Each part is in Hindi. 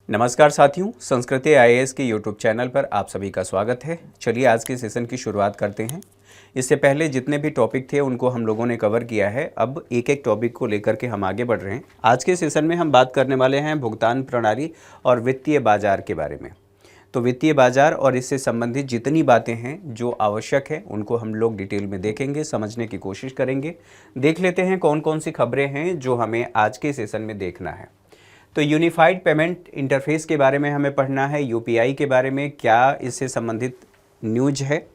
नमस्कार साथियों, संस्कृति आईएएस के यूट्यूब चैनल पर आप सभी का स्वागत है। चलिए आज के सेशन की शुरुआत करते हैं। इससे पहले जितने भी टॉपिक थे उनको हम लोगों ने कवर किया है। अब एक एक टॉपिक को लेकर के हम आगे बढ़ रहे हैं। आज के सेशन में हम बात करने वाले हैं भुगतान प्रणाली और वित्तीय बाजार के बारे में। तो वित्तीय बाजार और इससे संबंधित जितनी बातें हैं जो आवश्यक है उनको हम लोग डिटेल में देखेंगे, समझने की कोशिश करेंगे। देख लेते हैं कौन कौन सी खबरें हैं जो हमें आज के सेशन में देखना है। तो यूनिफाइड पेमेंट इंटरफेस के बारे में हमें पढ़ना है। यूपीआई के बारे में क्या इससे संबंधित न्यूज है।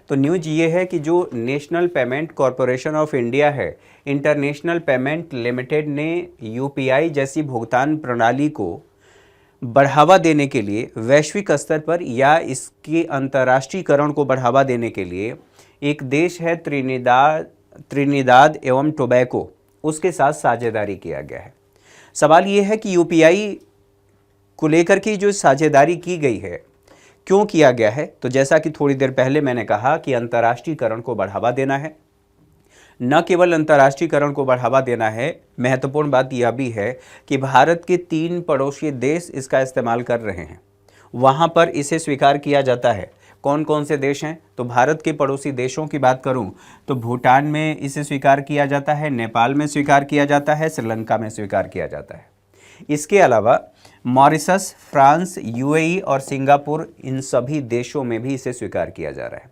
तो न्यूज ये है कि जो national Payment Corporation of India है, इंटरनेशनल पेमेंट लिमिटेड ने यूपीआई जैसी भुगतान प्रणाली को बढ़ावा देने के लिए वैश्विक स्तर पर या इसके अंतर्राष्ट्रीयकरण को बढ़ावा देने के लिए एक देश है त्रिनिदाद एवं टोबैको, उसके साथ साझेदारी किया गया है। सवाल ये है कि यूपीआई को लेकर के जो साझेदारी की गई है क्यों किया गया है। तो जैसा कि थोड़ी देर पहले मैंने कहा कि अंतर्राष्ट्रीयकरण को बढ़ावा देना है। न केवल अंतर्राष्ट्रीयकरण को बढ़ावा देना है, महत्वपूर्ण बात यह भी है कि भारत के 3 पड़ोसी देश इसका इस्तेमाल कर रहे हैं। वहाँ पर इसे स्वीकार किया जाता है। कौन कौन से देश हैं? तो भारत के पड़ोसी देशों की बात करूं तो भूटान में इसे स्वीकार किया जाता है, नेपाल में स्वीकार किया जाता है, श्रीलंका में स्वीकार किया जाता है। इसके अलावा मॉरिशस, फ्रांस, यूएई और सिंगापुर, इन सभी देशों में भी इसे स्वीकार किया जा रहा है।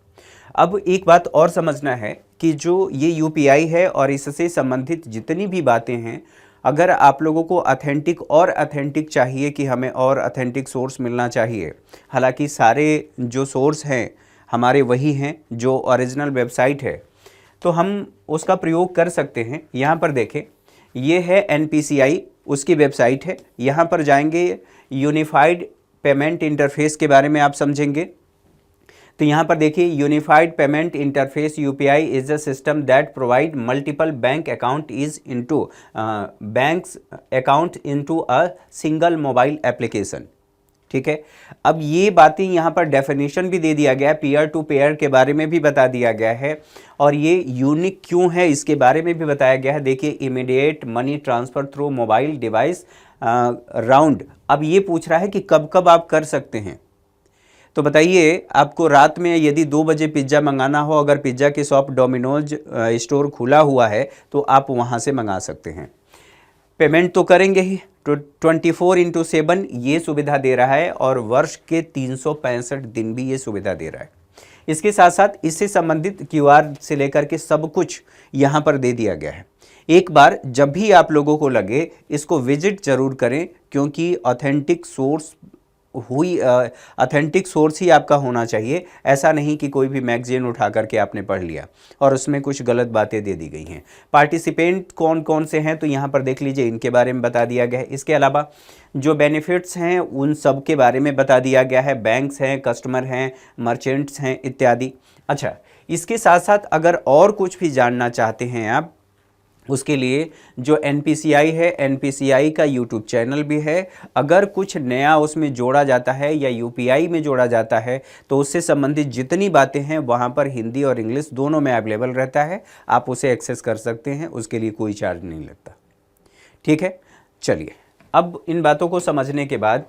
अब एक बात और समझना है कि जो ये यूपीआई है और इससे संबंधित जितनी भी बातें हैं, अगर आप लोगों को अथेंटिक चाहिए कि हमें और अथेंटिक सोर्स मिलना चाहिए। हालांकि सारे जो सोर्स हैं हमारे वही हैं जो ओरिजिनल वेबसाइट है, तो हम उसका प्रयोग कर सकते हैं। यहाँ पर देखें, ये है एनपीसीआई, उसकी वेबसाइट है। यहाँ पर जाएंगे, यूनिफाइड पेमेंट इंटरफेस के बारे में आप समझेंगे। तो यहाँ पर देखिए, unified payment interface UPI is a system that provide multiple bank account into a single mobile application. ठीक है, अब ये बातें यहाँ पर डेफिनेशन भी दे दिया गया है, पीयर टू पेयर के बारे में भी बता दिया गया है और ये यूनिक क्यों है इसके बारे में भी बताया गया है। देखिए, immediate money transfer through mobile device round. अब ये पूछ रहा है कि कब कब आप कर सकते हैं। तो बताइए, आपको रात में यदि 2 बजे पिज़्ज़ा मंगाना हो, अगर पिज़्ज़ा की शॉप डोमिनोज स्टोर खुला हुआ है तो आप वहाँ से मंगा सकते हैं। पेमेंट तो करेंगे ही। तो 24/7 ये सुविधा दे रहा है और वर्ष के 365 दिन भी ये सुविधा दे रहा है। इसके साथ साथ इससे संबंधित क्यूआर से लेकर के सब कुछ यहाँ पर दे दिया गया है। एक बार जब भी आप लोगों को लगे, इसको विजिट जरूर करें, क्योंकि ऑथेंटिक सोर्स ही आपका होना चाहिए। ऐसा नहीं कि कोई भी मैगजीन उठा करके आपने पढ़ लिया और उसमें कुछ गलत बातें दे दी गई हैं। पार्टिसिपेंट कौन कौन से हैं तो यहाँ पर देख लीजिए, इनके बारे में बता दिया गया है। इसके अलावा जो बेनिफिट्स हैं उन सब के बारे में बता दिया गया है। बैंक्स हैं, कस्टमर हैं, मर्चेंट्स हैं इत्यादि। अच्छा, इसके साथ साथ अगर और कुछ भी जानना चाहते हैं आप, उसके लिए जो एनपीसीआई है, एनपीसीआई का यूट्यूब चैनल भी है। अगर कुछ नया उसमें जोड़ा जाता है या यूपीआई में जोड़ा जाता है तो उससे संबंधित जितनी बातें हैं वहाँ पर हिंदी और इंग्लिश दोनों में अवेलेबल रहता है। आप उसे एक्सेस कर सकते हैं, उसके लिए कोई चार्ज नहीं लगता। ठीक है, चलिए, अब इन बातों को समझने के बाद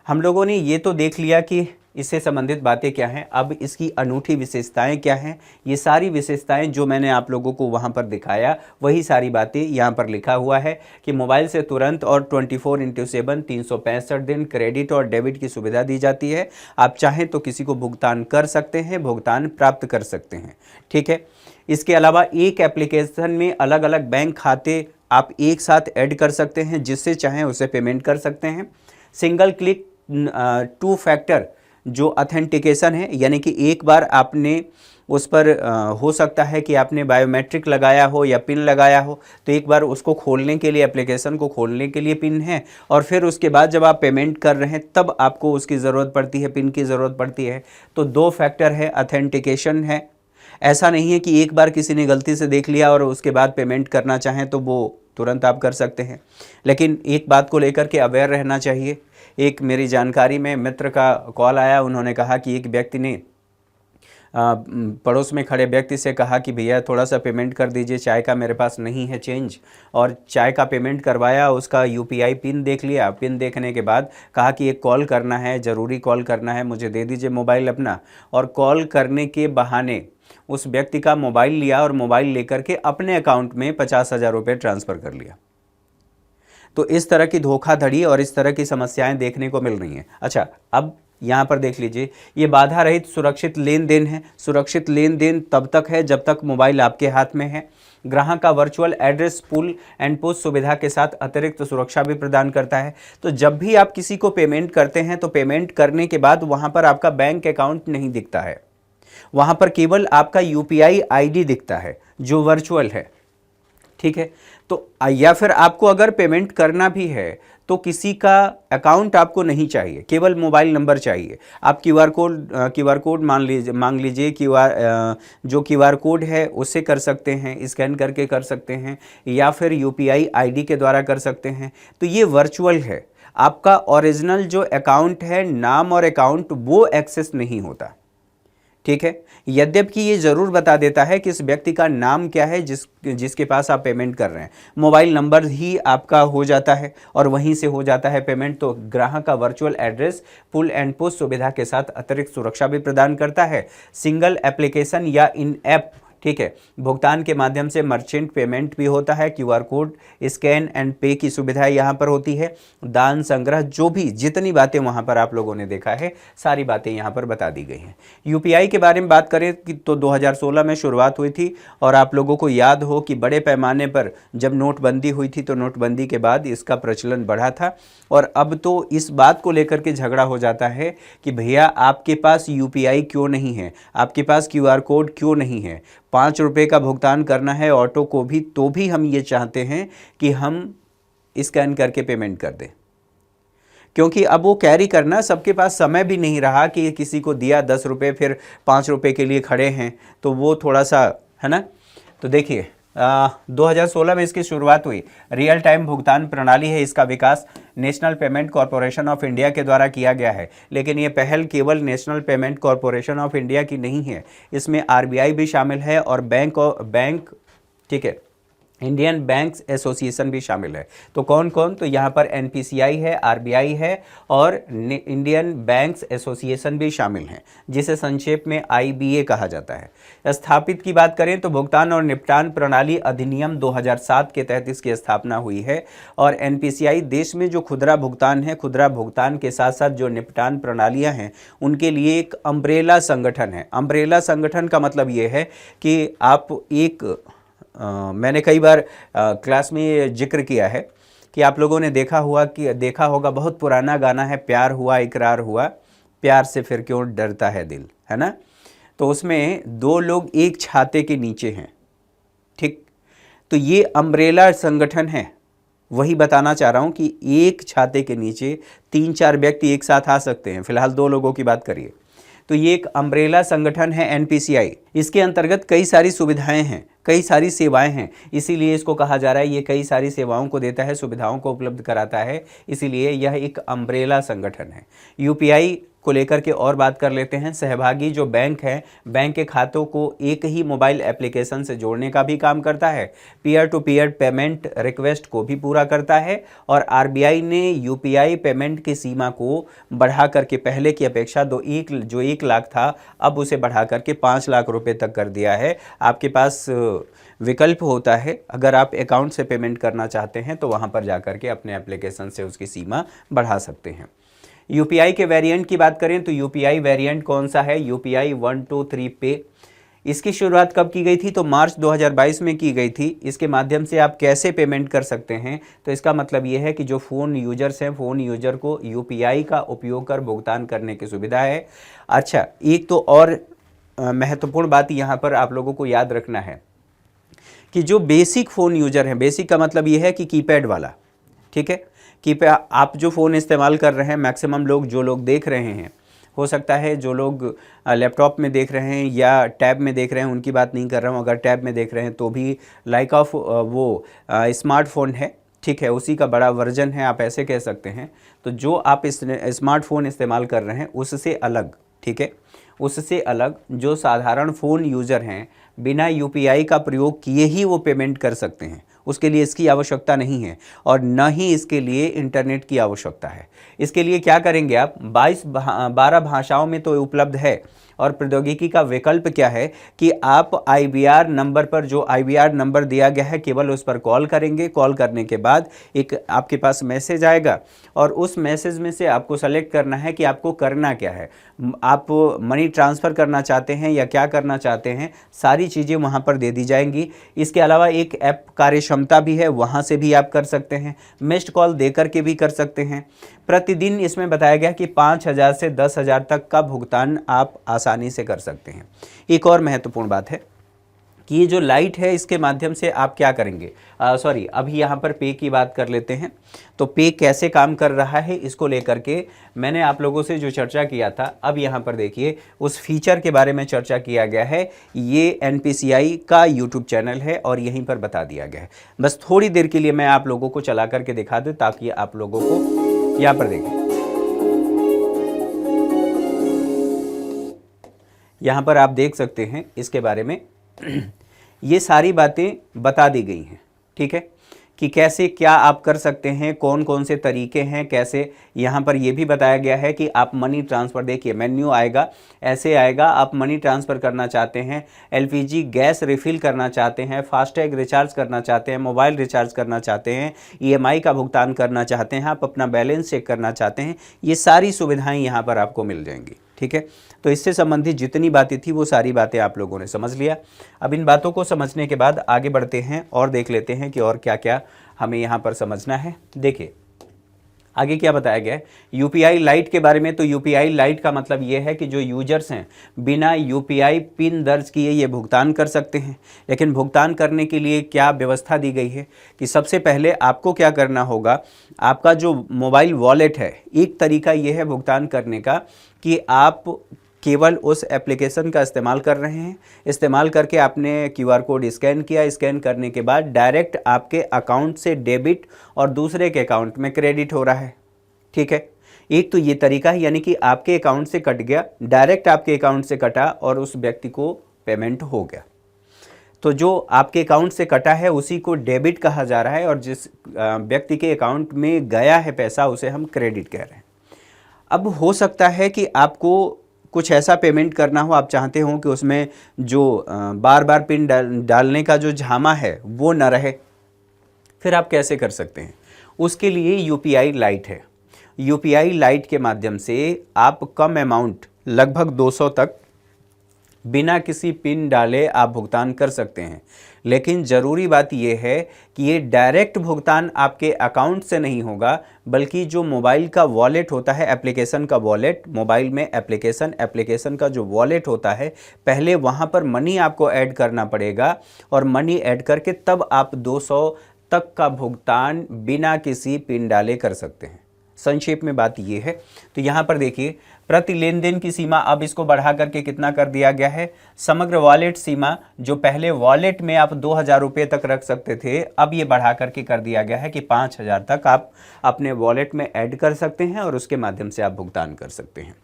हम लोगों ने ये तो देख लिया कि इससे संबंधित बातें क्या हैं। अब इसकी अनूठी विशेषताएं क्या हैं, ये सारी विशेषताएं जो मैंने आप लोगों को वहां पर दिखाया वही सारी बातें यहाँ पर लिखा हुआ है कि मोबाइल से तुरंत और 24/7 365 दिन क्रेडिट और डेबिट की सुविधा दी जाती है। आप चाहें तो किसी को भुगतान कर सकते हैं, भुगतान प्राप्त कर सकते हैं। ठीक है, इसके अलावा एक एप्लीकेशन में अलग अलग बैंक खाते आप एक साथ ऐड कर सकते हैं, जिससे चाहें उसे पेमेंट कर सकते हैं। सिंगल क्लिक 2 फैक्टर जो अथेंटिकेशन है, यानी कि एक बार आपने उस पर हो सकता है कि आपने बायोमेट्रिक लगाया हो या पिन लगाया हो, तो एक बार उसको खोलने के लिए, एप्लीकेशन को खोलने के लिए पिन है, और फिर उसके बाद जब आप पेमेंट कर रहे हैं तब आपको उसकी ज़रूरत पड़ती है, पिन की ज़रूरत पड़ती है। तो 2 फैक्टर है, अथेंटिकेशन है। ऐसा नहीं है कि एक बार किसी ने गलती से देख लिया और उसके बाद पेमेंट करना चाहें तो वो तुरंत आप कर सकते हैं। लेकिन एक बात को लेकर के अवेयर रहना चाहिए। एक मेरी जानकारी में मित्र का कॉल आया, उन्होंने कहा कि एक व्यक्ति ने पड़ोस में खड़े व्यक्ति से कहा कि भैया थोड़ा सा पेमेंट कर दीजिए, चाय का मेरे पास नहीं है चेंज, और चाय का पेमेंट करवाया, उसका यूपीआई पिन देख लिया, पिन देखने के बाद कहा कि एक कॉल करना है, ज़रूरी कॉल करना है, मुझे दे दीजिए मोबाइल अपना, और कॉल करने के बहाने उस व्यक्ति का मोबाइल लिया और मोबाइल लेकर के अपने अकाउंट में 50,000 रुपये ट्रांसफ़र कर लिया। तो इस तरह की धोखाधड़ी और इस तरह की समस्याएं देखने को मिल रही हैं। अच्छा, अब यहाँ पर देख लीजिए, ये बाधा रहित सुरक्षित लेन देन है। सुरक्षित लेन देन तब तक है जब तक मोबाइल आपके हाथ में है। ग्राहक का virtual address pull and push सुविधा के साथ अतिरिक्त सुरक्षा भी प्रदान करता है। तो जब भी आप किसी को पेमेंट करते हैं तो पेमेंट करने के बाद वहाँ पर आपका बैंक अकाउंट नहीं दिखता है, वहाँ पर केवल आपका यूपीआई आईडी दिखता है जो वर्चुअल है, ठीक है। तो या फिर आपको अगर पेमेंट करना भी है तो किसी का अकाउंट आपको नहीं चाहिए, केवल मोबाइल नंबर चाहिए। आप क्यूआर कोड मांग लीजिए जो क्यूआर कोड है उससे कर सकते हैं, स्कैन करके कर सकते हैं, या फिर यूपीआई आईडी के द्वारा कर सकते हैं। तो ये वर्चुअल है, आपका ओरिजिनल जो अकाउंट है, नाम और अकाउंट, वो एक्सेस नहीं होता, ठीक है। यद्यपि ये ज़रूर बता देता है कि इस व्यक्ति का नाम क्या है जिसके पास आप पेमेंट कर रहे हैं, मोबाइल नंबर ही आपका हो जाता है और वहीं से हो जाता है पेमेंट। तो ग्राहक का virtual address pull and push सुविधा के साथ अतिरिक्त सुरक्षा भी प्रदान करता है। सिंगल एप्लीकेशन या इन ऐप, ठीक है, भुगतान के माध्यम से मर्चेंट पेमेंट भी होता है। क्यूआर कोड स्कैन एंड पे की सुविधा यहाँ पर होती है। दान संग्रह, जो भी जितनी बातें वहाँ पर आप लोगों ने देखा है, सारी बातें यहाँ पर बता दी गई हैं। यूपीआई के बारे में बात करें तो 2016 में शुरुआत हुई थी, और आप लोगों को याद हो कि बड़े पैमाने पर जब नोटबंदी हुई थी तो नोटबंदी के बाद इसका प्रचलन बढ़ा था। और अब तो इस बात को लेकर के झगड़ा हो जाता है कि भैया आपके पास यूपीआई क्यों नहीं है, आपके पास क्यूआर कोड क्यों नहीं है। 5 रुपये का भुगतान करना है ऑटो को भी, तो भी हम ये चाहते हैं कि हम स्कैन करके पेमेंट कर दें, क्योंकि अब वो कैरी करना सबके पास समय भी नहीं रहा कि किसी को दिया 10 रुपये फिर 5 रुपये के लिए खड़े हैं, तो वो थोड़ा सा है ना। तो देखिए 2016 में इसकी शुरुआत हुई। रियल टाइम भुगतान प्रणाली है, इसका विकास National Payment Corporation of India के द्वारा किया गया है। लेकिन ये पहल केवल National Payment Corporation of India की नहीं है, इसमें आरबीआई भी शामिल है और बैंक, ठीक है, इंडियन बैंक्स एसोसिएशन भी शामिल है। तो कौन कौन, तो यहाँ पर एनपीसीआई है, आरबीआई है और इंडियन बैंक्स एसोसिएशन भी शामिल हैं, जिसे संक्षेप में आईबीए कहा जाता है। स्थापित की बात करें तो भुगतान और निपटान प्रणाली अधिनियम 2007 के तहत इसकी स्थापना हुई है। और एनपीसीआई देश में जो खुदरा भुगतान है, खुदरा भुगतान के साथ साथ जो निपटान प्रणालियाँ हैं, उनके लिए एक अम्ब्रेला संगठन है। अम्ब्रेला संगठन का मतलब ये है कि आप एक मैंने कई बार क्लास में ये जिक्र किया है कि आप लोगों ने देखा होगा, बहुत पुराना गाना है, प्यार हुआ इकरार हुआ, प्यार से फिर क्यों डरता है दिल, है ना। तो उसमें 2 लोग एक छाते के नीचे हैं, ठीक। तो ये अम्ब्रेला संगठन है, वही बताना चाह रहा हूँ कि एक छाते के नीचे 3-4 व्यक्ति एक साथ आ सकते हैं। फिलहाल 2 लोगों की बात करिए। तो ये एक अम्ब्रेला संगठन है एनपीसीआई। इसके अंतर्गत कई सारी सुविधाएं हैं, कई सारी सेवाएं हैं, इसीलिए इसको कहा जा रहा है ये कई सारी सेवाओं को देता है, सुविधाओं को उपलब्ध कराता है, इसीलिए यह एक अम्ब्रेला संगठन है। यूपीआई को लेकर के और बात कर लेते हैं। सहभागी जो बैंक है, बैंक के खातों को एक ही मोबाइल एप्लीकेशन से जोड़ने का भी काम करता है। Peer to peer payment request को भी पूरा करता है। और आरबीआई ने यूपीआई पेमेंट की सीमा को बढ़ा करके पहले की अपेक्षा जो 1 लाख था, अब उसे बढ़ा करके 5 लाख रुपए तक कर दिया है। आपके पास विकल्प होता है, अगर आप अकाउंट से पेमेंट करना चाहते हैं तो वहाँ पर जा कर के अपने एप्लीकेशन से उसकी सीमा बढ़ा सकते हैं। यूपीआई के वेरिएंट की बात करें तो यूपीआई वेरिएंट कौन सा है, यूपीआई 123 पे। इसकी शुरुआत कब की गई थी, तो मार्च 2022 में की गई थी। इसके माध्यम से आप कैसे पेमेंट कर सकते हैं, तो इसका मतलब ये है कि जो फ़ोन यूजर्स हैं, फ़ोन यूजर को यूपीआई का उपयोग कर भुगतान करने की सुविधा है। अच्छा, एक तो और महत्वपूर्ण बात यहाँ पर आप लोगों को याद रखना है कि जो बेसिक फ़ोन यूजर हैं, बेसिक का मतलब ये है कि कीपैड वाला, ठीक है, कीपैड आप जो फ़ोन इस्तेमाल कर रहे हैं, मैक्सिमम लोग जो लोग देख रहे हैं, हो सकता है जो लोग लैपटॉप में देख रहे हैं या टैब में देख रहे हैं, उनकी बात नहीं कर रहा हूँ। अगर टैब में देख रहे हैं तो भी लाइक ऑफ वो स्मार्टफोन है, ठीक है, उसी का बड़ा वर्जन है, आप ऐसे कह सकते हैं। तो जो आप इस स्मार्टफोन इस्तेमाल कर रहे हैं उससे अलग, ठीक है, उससे अलग जो साधारण फ़ोन यूज़र हैं बिना यूपीआई का प्रयोग किए ही वो पेमेंट कर सकते हैं, उसके लिए इसकी आवश्यकता नहीं है और न ही इसके लिए इंटरनेट की आवश्यकता है। इसके लिए क्या करेंगे आप, 12 भाषाओं में तो उपलब्ध है और प्रौद्योगिकी का विकल्प क्या है कि आप IVR नंबर पर, जो IVR नंबर दिया गया है, केवल उस पर कॉल करेंगे। कॉल करने के बाद एक आपके पास मैसेज आएगा और उस मैसेज में से आपको सेलेक्ट करना है कि आपको करना क्या है। आप मनी ट्रांसफ़र करना चाहते हैं या क्या करना चाहते हैं, सारी चीज़ें वहाँ पर दे दी जाएंगी। इसके अलावा एक ऐप कार्यक्षमता भी है, वहाँ से भी आप कर सकते हैं। मिस्ड कॉल दे करके भी कर सकते हैं। प्रतिदिन इसमें बताया गया कि 5,000 से 10,000 तक का भुगतान आप आसानी से कर सकते हैं। एक और महत्वपूर्ण बात है कि ये जो लाइट है इसके माध्यम से आप क्या करेंगे, अभी यहाँ पर पे की बात कर लेते हैं। तो पे कैसे काम कर रहा है इसको लेकर के मैंने आप लोगों से जो चर्चा किया था, अब यहाँ पर देखिए उस फीचर के बारे में चर्चा किया गया है। ये NPCI का यूट्यूब चैनल है और यहीं पर बता दिया गया है। बस थोड़ी देर के लिए मैं आप लोगों को चला करके दिखा दूँ ताकि आप लोगों को यहाँ पर देखें। यहाँ पर आप देख सकते हैं इसके बारे में ये सारी बातें बता दी गई हैं, ठीक है, कि कैसे क्या आप कर सकते हैं, कौन कौन से तरीके हैं, कैसे। यहाँ पर ये भी बताया गया है कि आप मनी ट्रांसफ़र, देखिए मेन्यू आएगा, ऐसे आएगा। आप मनी ट्रांसफ़र करना चाहते हैं, LPG गैस रिफ़िल करना चाहते हैं, फास्टैग रिचार्ज करना चाहते हैं, मोबाइल रिचार्ज करना चाहते हैं, EMI का भुगतान करना चाहते हैं, आप अपना बैलेंस चेक करना चाहते हैं, ये सारी सुविधाएँ यहाँ पर आपको मिल जाएंगी, ठीक है। तो इससे संबंधित जितनी बातें थी वो सारी बातें आप लोगों ने समझ लिया। अब इन बातों को समझने के बाद आगे बढ़ते हैं और देख लेते हैं कि और क्या क्या हमें यहाँ पर समझना है। देखिए आगे क्या बताया गया है यूपीआई लाइट के बारे में। तो यूपीआई लाइट का मतलब ये है कि जो यूजर्स हैं बिना यूपीआई पिन दर्ज किए ये भुगतान कर सकते हैं। लेकिन भुगतान करने के लिए क्या व्यवस्था दी गई है कि सबसे पहले आपको क्या करना होगा, आपका जो मोबाइल वॉलेट है, एक तरीका ये है भुगतान करने का कि आप केवल उस एप्लीकेशन का इस्तेमाल कर रहे हैं, इस्तेमाल करके आपने QR कोड स्कैन किया, स्कैन करने के बाद डायरेक्ट आपके अकाउंट से डेबिट और दूसरे के अकाउंट में क्रेडिट हो रहा है, ठीक है। एक तो ये तरीका है, यानी कि आपके अकाउंट से कट गया, डायरेक्ट आपके अकाउंट से कटा और उस व्यक्ति को पेमेंट हो गया। तो जो आपके अकाउंट से कटा है उसी को डेबिट कहा जा रहा है और जिस व्यक्ति के अकाउंट में गया है पैसा उसे हम क्रेडिट कह रहे हैं। अब हो सकता है कि आपको कुछ ऐसा पेमेंट करना हो, आप चाहते हो कि उसमें जो बार बार पिन डालने का जो झामा है वो न रहे, फिर आप कैसे कर सकते हैं? उसके लिए यूपीआई लाइट है। यूपीआई लाइट के माध्यम से आप कम अमाउंट, लगभग 200 तक बिना किसी पिन डाले आप भुगतान कर सकते हैं। लेकिन ज़रूरी बात यह है कि ये डायरेक्ट भुगतान आपके अकाउंट से नहीं होगा, बल्कि जो मोबाइल का वॉलेट होता है, एप्लीकेशन का वॉलेट, मोबाइल में एप्लीकेशन का जो वॉलेट होता है, पहले वहाँ पर मनी आपको ऐड करना पड़ेगा और मनी ऐड करके तब आप 200 तक का भुगतान बिना किसी पिन डाले कर सकते हैं। संक्षेप में बात ये है। तो यहाँ पर देखिए प्रति लेन देन की सीमा अब इसको बढ़ा करके कितना कर दिया गया है। समग्र वॉलेट सीमा, जो पहले वॉलेट में आप 2,000 रुपये तक रख सकते थे, अब ये बढ़ा करके कर दिया गया है कि 5,000 तक आप अपने वॉलेट में ऐड कर सकते हैं और उसके माध्यम से आप भुगतान कर सकते हैं।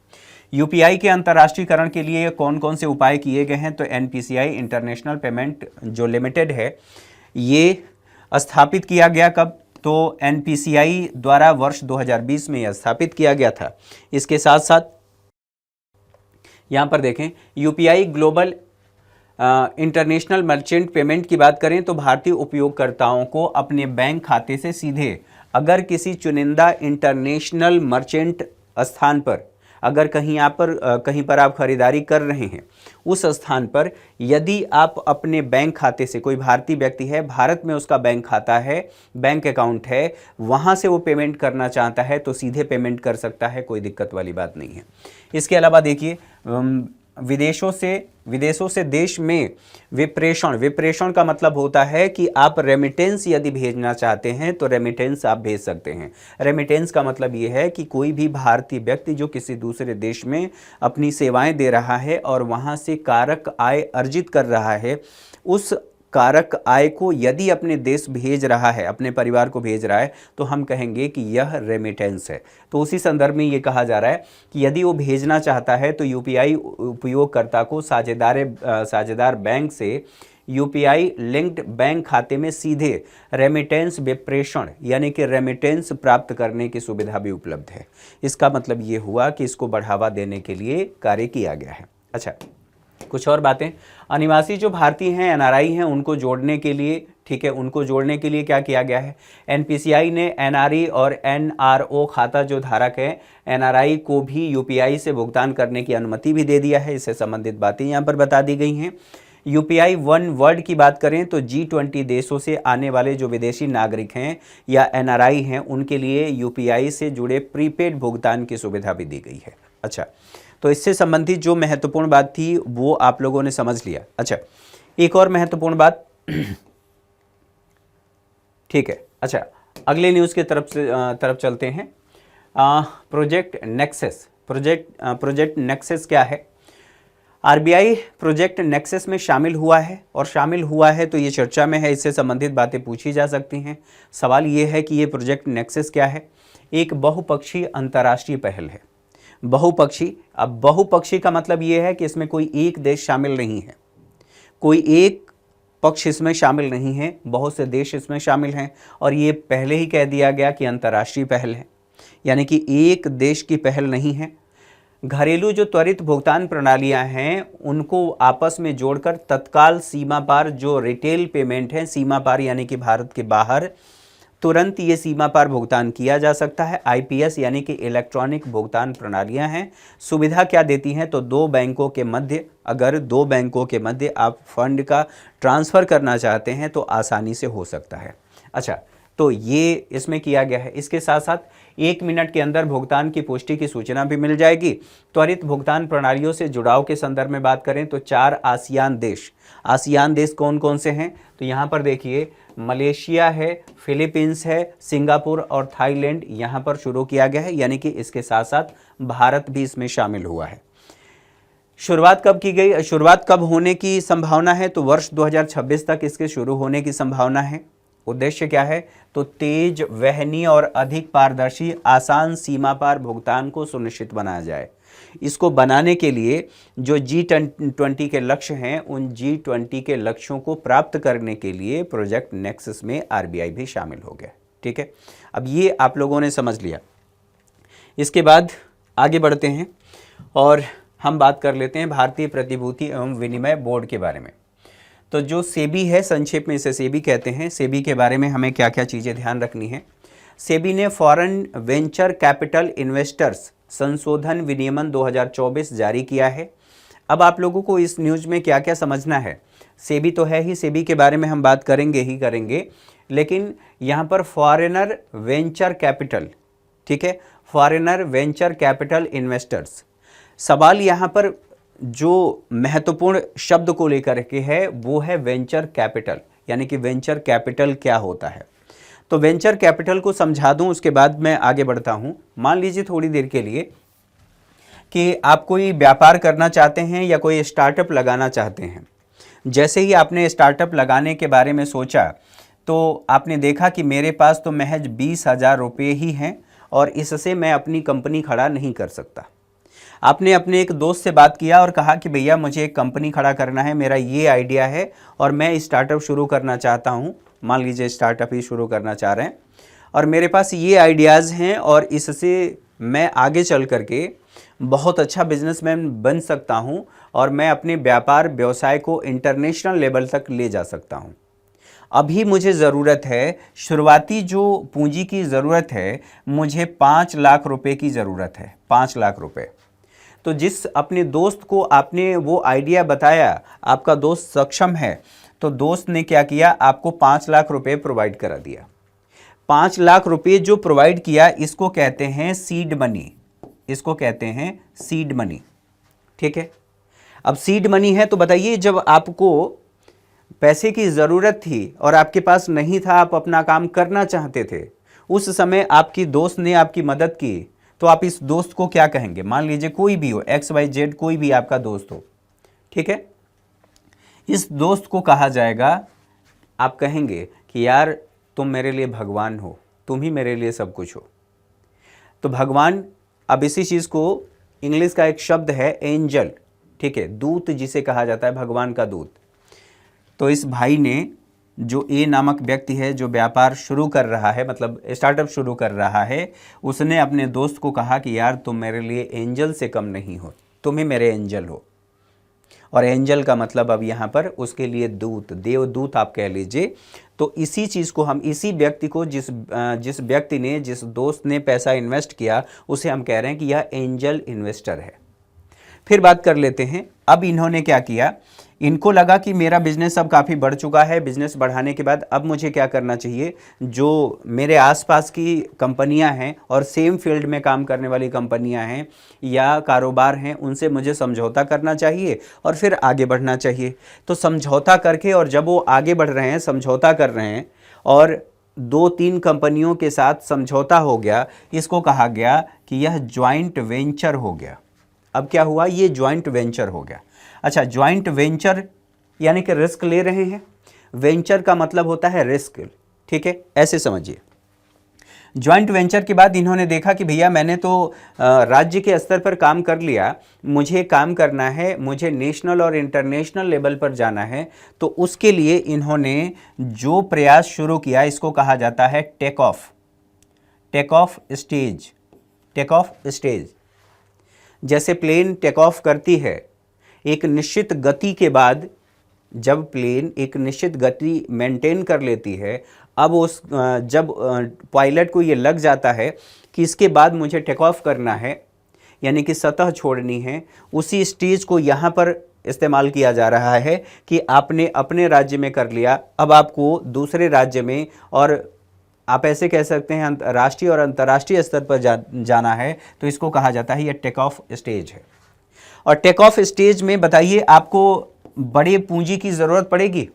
यूपीआई के अंतर्राष्ट्रीयकरण के लिए कौन कौन से उपाय किए गए हैं? तो NPCI इंटरनेशनल पेमेंट जो लिमिटेड है, ये स्थापित किया गया कब? तो NPCI द्वारा वर्ष 2020 में यह स्थापित किया गया था। इसके साथ साथ यहाँ पर देखें UPI global international merchant payment की बात करें तो भारतीय उपयोगकर्ताओं को अपने बैंक खाते से सीधे, अगर किसी चुनिंदा इंटरनेशनल मर्चेंट स्थान पर, अगर कहीं पर आप खरीदारी कर रहे हैं, उस स्थान पर यदि आप अपने बैंक खाते से, कोई भारतीय व्यक्ति है, भारत में उसका बैंक खाता है, बैंक अकाउंट है, वहाँ से वो पेमेंट करना चाहता है तो सीधे पेमेंट कर सकता है, कोई दिक्कत वाली बात नहीं है। इसके अलावा देखिए विदेशों से देश में विप्रेषण का मतलब होता है कि आप रेमिटेंस यदि भेजना चाहते हैं तो रेमिटेंस आप भेज सकते हैं। रेमिटेंस का मतलब ये है कि कोई भी भारतीय व्यक्ति जो किसी दूसरे देश में अपनी सेवाएं दे रहा है और वहां से कारक आय अर्जित कर रहा है, उस कारक आय को यदि अपने देश भेज रहा है, अपने परिवार को भेज रहा है, तो हम कहेंगे कि यह रेमिटेंस है। तो उसी संदर्भ में ये कहा जा रहा है कि यदि वो भेजना चाहता है तो यूपीआई उपयोगकर्ता को साझेदार बैंक से यूपीआई लिंक्ड बैंक खाते में सीधे रेमिटेंस विप्रेषण यानी कि रेमिटेंस प्राप्त करने की सुविधा भी उपलब्ध है। इसका मतलब ये हुआ कि इसको बढ़ावा देने के लिए कार्य किया गया है। अच्छा, कुछ और बातें। अनिवासी जो भारतीय हैं, एनआरआई हैं, उनको जोड़ने के लिए, ठीक है, उनको जोड़ने के लिए क्या किया गया है, एनपीसीआई ने एनआरई और एनआरओ खाता जो धारक है एनआरआई को भी यूपीआई से भुगतान करने की अनुमति भी दे दिया है। इससे संबंधित बातें यहाँ पर बता दी गई हैं। यूपीआई वन वर्ल्ड की बात करें तो G20 देशों से आने वाले जो विदेशी नागरिक हैं या एनआरआई हैं उनके लिए यूपीआई से जुड़े प्रीपेड भुगतान की सुविधा भी दी गई है। अच्छा, तो इससे संबंधित जो महत्वपूर्ण बात थी वो आप लोगों ने समझ लिया। अच्छा, एक और महत्वपूर्ण बात, ठीक है। अच्छा, अगले न्यूज़ की तरफ चलते हैं। Project nexus. प्रोजेक्ट नेक्सस क्या है? आरबीआई प्रोजेक्ट नेक्सस में शामिल हुआ है, और शामिल हुआ है तो ये चर्चा में है, इससे संबंधित बातें पूछी जा सकती हैं। सवाल ये है कि ये प्रोजेक्ट नेक्सस क्या है? एक बहुपक्षीय अंतर्राष्ट्रीय पहल है। बहुपक्षी, अब बहुपक्षी का मतलब ये है कि इसमें कोई एक देश शामिल नहीं है, कोई एक पक्ष इसमें शामिल नहीं है, बहुत से देश इसमें शामिल हैं। और ये पहले ही कह दिया गया कि अंतर्राष्ट्रीय पहल है, यानी कि एक देश की पहल नहीं है। घरेलू जो त्वरित भुगतान प्रणालियां हैं उनको आपस में जोड़कर तत्काल सीमा पार जो रिटेल पेमेंट है, सीमा पार यानी कि भारत के बाहर तुरंत ये सीमा पार भुगतान किया जा सकता है। आईपीएस यानी कि इलेक्ट्रॉनिक भुगतान प्रणालियां हैं। सुविधा क्या देती हैं? तो दो बैंकों के मध्य, अगर दो बैंकों के मध्य आप फंड का ट्रांसफ़र करना चाहते हैं तो आसानी से हो सकता है। अच्छा, तो ये इसमें किया गया है। इसके साथ साथ 1 मिनट के अंदर भुगतान की पुष्टि की सूचना भी मिल जाएगी। त्वरित भुगतान प्रणालियों से जुड़ाव के संदर्भ में बात करें तो 4 आसियान देश कौन कौन से हैं? तो यहाँ पर देखिए, मलेशिया है, फिलीपींस है, सिंगापुर और थाईलैंड यहाँ पर शुरू किया गया है, यानी कि इसके साथ साथ भारत भी इसमें शामिल हुआ है। शुरुआत कब की गई? शुरुआत कब होने की संभावना है? तो वर्ष 2026 तक इसके शुरू होने की संभावना है। उद्देश्य क्या है? तो तेज, वहनीय और अधिक पारदर्शी आसान सीमा पार भुगतान को सुनिश्चित बनाया जाए। इसको बनाने के लिए जो G20 के लक्ष्य हैं, उन G20 के लक्ष्यों को प्राप्त करने के लिए प्रोजेक्ट नेक्सस में आरबीआई भी शामिल हो गया। ठीक है, अब ये आप लोगों ने समझ लिया। इसके बाद आगे बढ़ते हैं और हम बात कर लेते हैं भारतीय प्रतिभूति एवं विनिमय बोर्ड के बारे में। तो जो सेबी है, संक्षेप में इसे सेबी कहते हैं, सेबी के बारे में हमें क्या क्या चीज़ें ध्यान रखनी है। सेबी ने फॉरेन वेंचर कैपिटल इन्वेस्टर्स संशोधन विनियमन 2024 जारी किया है। अब आप लोगों को इस न्यूज़ में क्या क्या समझना है? सेबी तो है ही, सेबी के बारे में हम बात करेंगे, लेकिन यहाँ पर फॉरेनर वेंचर कैपिटल, ठीक है, फॉरेनर वेंचर कैपिटल इन्वेस्टर्स। सवाल यहाँ पर जो महत्वपूर्ण शब्द को लेकर के है वो है वेंचर कैपिटल, यानी कि वेंचर कैपिटल क्या होता है। तो वेंचर कैपिटल को समझा दूं, उसके बाद मैं आगे बढ़ता हूं। मान लीजिए थोड़ी देर के लिए कि आप कोई व्यापार करना चाहते हैं या कोई स्टार्टअप लगाना चाहते हैं। जैसे ही आपने स्टार्टअप लगाने के बारे में सोचा तो आपने देखा कि मेरे पास तो महज 20,000 रुपये ही हैं और इससे मैं अपनी कंपनी खड़ा नहीं कर सकता। आपने अपने एक दोस्त से बात किया और कहा कि भैया मुझे एक कंपनी खड़ा करना है, मेरा ये आइडिया है और मैं स्टार्टअप शुरू करना चाहता हूँ। मान लीजिए स्टार्टअप ही शुरू करना चाह रहे हैं और मेरे पास ये आइडियाज़ हैं और इससे मैं आगे चल करके बहुत अच्छा बिजनेसमैन बन सकता हूँ और मैं अपने व्यापार व्यवसाय को इंटरनेशनल लेवल तक ले जा सकता हूँ। अभी मुझे ज़रूरत है, शुरुआती जो पूंजी की ज़रूरत है, मुझे 5 लाख रुपए की ज़रूरत है, 5 लाख रुपए। तो जिस अपने दोस्त को आपने वो आइडिया बताया, आपका दोस्त सक्षम है, तो दोस्त ने क्या किया, आपको 5 लाख रुपए प्रोवाइड करा दिया। 5 लाख रुपए जो प्रोवाइड किया, इसको कहते हैं सीड मनी, इसको कहते हैं सीड मनी। ठीक है, अब सीड मनी है तो बताइए, जब आपको पैसे की ज़रूरत थी और आपके पास नहीं था, आप अपना काम करना चाहते थे, उस समय आपकी दोस्त ने आपकी मदद की, तो आप इस दोस्त को क्या कहेंगे? मान लीजिए कोई भी हो, XYZ कोई भी आपका दोस्त हो, ठीक है, इस दोस्त को कहा जाएगा आप कहेंगे कि यार तुम मेरे लिए भगवान हो, तुम ही मेरे लिए सब कुछ हो। तो भगवान, अब इसी चीज़ को इंग्लिश का एक शब्द है एंजल, ठीक है, दूत जिसे कहा जाता है, भगवान का दूत। तो इस भाई ने, जो ए नामक व्यक्ति है जो व्यापार शुरू कर रहा है, मतलब स्टार्टअप शुरू कर रहा है, उसने अपने दोस्त को कहा कि यार तुम मेरे लिए एंजल से कम नहीं हो, तुम ही मेरे एंजल हो। और एंजल का मतलब अब यहाँ पर उसके लिए दूत, देवदूत आप कह लीजिए। तो इसी चीज़ को हम, इसी व्यक्ति को, जिस व्यक्ति ने, जिस दोस्त ने पैसा इन्वेस्ट किया, उसे हम कह रहे हैं कि यह एंजल इन्वेस्टर है। फिर बात कर लेते हैं, अब इन्होंने क्या किया, इनको लगा कि मेरा बिजनेस अब काफ़ी बढ़ चुका है, बिजनेस बढ़ाने के बाद अब मुझे क्या करना चाहिए, जो मेरे आसपास की कंपनियां हैं और सेम फील्ड में काम करने वाली कंपनियां हैं या कारोबार हैं, उनसे मुझे समझौता करना चाहिए और फिर आगे बढ़ना चाहिए। तो समझौता करके, और जब वो आगे बढ़ रहे हैं, समझौता कर रहे हैं और 2-3 कंपनियों के साथ समझौता हो गया, इसको कहा गया कि यह ज्वाइंट वेंचर हो गया। अब क्या हुआ, ये ज्वाइंट वेंचर हो गया। अच्छा, ज्वाइंट वेंचर यानी कि रिस्क ले रहे हैं, वेंचर का मतलब होता है रिस्क, ठीक है, ऐसे समझिए। ज्वाइंट वेंचर के बाद इन्होंने देखा कि भैया मैंने तो राज्य के स्तर पर काम कर लिया, मुझे काम करना है, मुझे नेशनल और इंटरनेशनल लेवल पर जाना है। तो उसके लिए इन्होंने जो प्रयास शुरू किया, इसको कहा जाता है take off stage. Take off stage, जैसे प्लेन टेक ऑफ करती है एक निश्चित गति के बाद, जब प्लेन एक निश्चित गति मेंटेन कर लेती है, अब उस जब पायलट को ये लग जाता है कि इसके बाद मुझे टेक ऑफ करना है, यानी कि सतह छोड़नी है, उसी स्टेज को यहाँ पर इस्तेमाल किया जा रहा है कि आपने अपने राज्य में कर लिया, अब आपको दूसरे राज्य में, और आप ऐसे कह सकते हैं राष्ट्रीय और अंतर्राष्ट्रीय स्तर पर जाना है, तो इसको कहा जाता है ये टेक ऑफ स्टेज है। और टेक ऑफ स्टेज में बताइए, आपको बड़ी पूंजी की ज़रूरत पड़ेगी,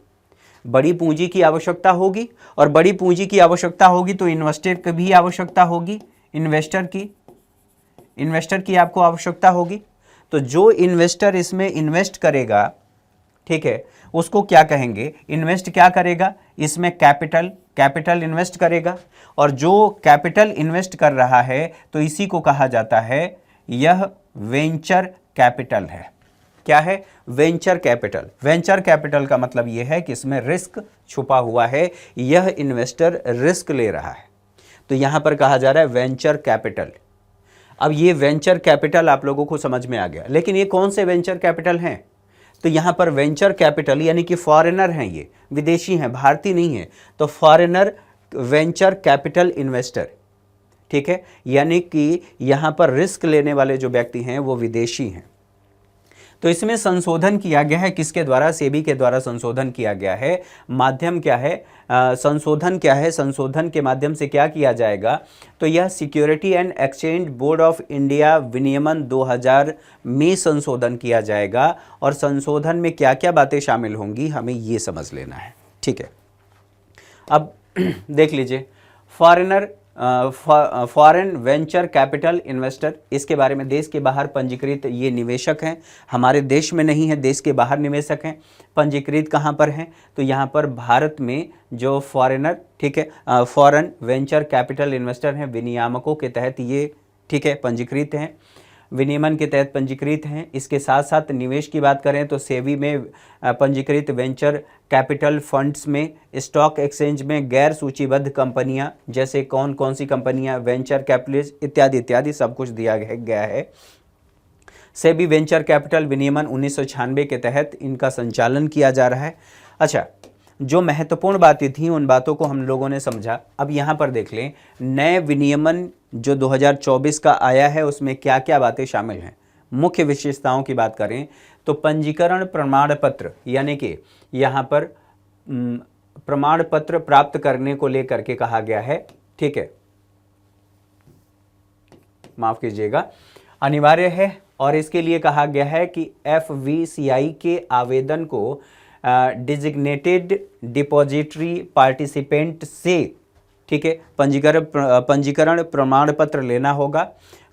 बड़ी पूंजी की आवश्यकता होगी, और बड़ी पूंजी की आवश्यकता होगी तो इन्वेस्टर की भी आवश्यकता होगी, इन्वेस्टर की आपको आवश्यकता होगी। तो जो इन्वेस्टर इसमें इन्वेस्ट करेगा, ठीक है, उसको क्या कहेंगे, इन्वेस्ट क्या करेगा, इसमें कैपिटल इन्वेस्ट करेगा। और जो कैपिटल इन्वेस्ट कर रहा है तो इसी को कहा जाता है, यह वेंचर कैपिटल है। क्या है, वेंचर कैपिटल। वेंचर कैपिटल का मतलब यह है कि इसमें रिस्क छुपा हुआ है, यह इन्वेस्टर रिस्क ले रहा है, तो यहां पर कहा जा रहा है वेंचर कैपिटल। अब ये वेंचर कैपिटल आप लोगों को समझ में आ गया, लेकिन ये कौन से वेंचर कैपिटल हैं, तो यहां पर वेंचर कैपिटल यानी कि फॉरेनर हैं, ये विदेशी हैं, भारतीय नहीं है, तो फॉरेनर वेंचर कैपिटल इन्वेस्टर, ठीक है, यानी कि यहां पर रिस्क लेने वाले जो व्यक्ति हैं वो विदेशी हैं। तो इसमें संशोधन किया गया है, किसके द्वारा, सेबी के द्वारा संशोधन किया गया है। माध्यम क्या है, संशोधन क्या है, संशोधन के माध्यम से क्या किया जाएगा, तो यह security and exchange board of India विनियमन 2000 में संशोधन किया जाएगा। और संशोधन में क्या क्या बातें शामिल होंगी हमें ये समझ लेना है, ठीक है। अब देख लीजिए, फॉरेन वेंचर कैपिटल इन्वेस्टर, इसके बारे में, देश के बाहर पंजीकृत ये निवेशक हैं, हमारे देश में नहीं है, देश के बाहर निवेशक हैं। पंजीकृत कहाँ पर हैं, तो यहाँ पर भारत में जो फॉरेनर, ठीक है, फॉरेन वेंचर कैपिटल इन्वेस्टर हैं, विनियामकों के तहत ये, ठीक है, पंजीकृत हैं, विनियमन के तहत पंजीकृत हैं। इसके साथ साथ निवेश की बात करें तो सेबी में पंजीकृत वेंचर कैपिटल फंड्स में, स्टॉक एक्सचेंज में गैर सूचीबद्ध कंपनियां, जैसे कौन कौन सी कंपनियां, वेंचर कैपिटलिस्ट इत्यादि इत्यादि सब कुछ दिया गया है। सेबी वेंचर कैपिटल विनियमन 1996 के तहत इनका संचालन किया जा रहा है। अच्छा, जो महत्वपूर्ण बातें थी उन बातों को हम लोगों ने समझा। अब यहाँ पर देख लें, नए विनियमन जो 2024 का आया है उसमें क्या क्या बातें शामिल हैं। मुख्य विशेषताओं की बात करें तो पंजीकरण प्रमाण पत्र, यानी कि यहाँ पर प्रमाण पत्र प्राप्त करने को लेकर के कहा गया है, ठीक है, माफ कीजिएगा, अनिवार्य है। और इसके लिए कहा गया है कि FVCI के आवेदन को डिजिग्नेटेड डिपॉजिटरी पार्टिसिपेंट से, ठीक है, पंजीकरण प्रमाण पत्र लेना होगा।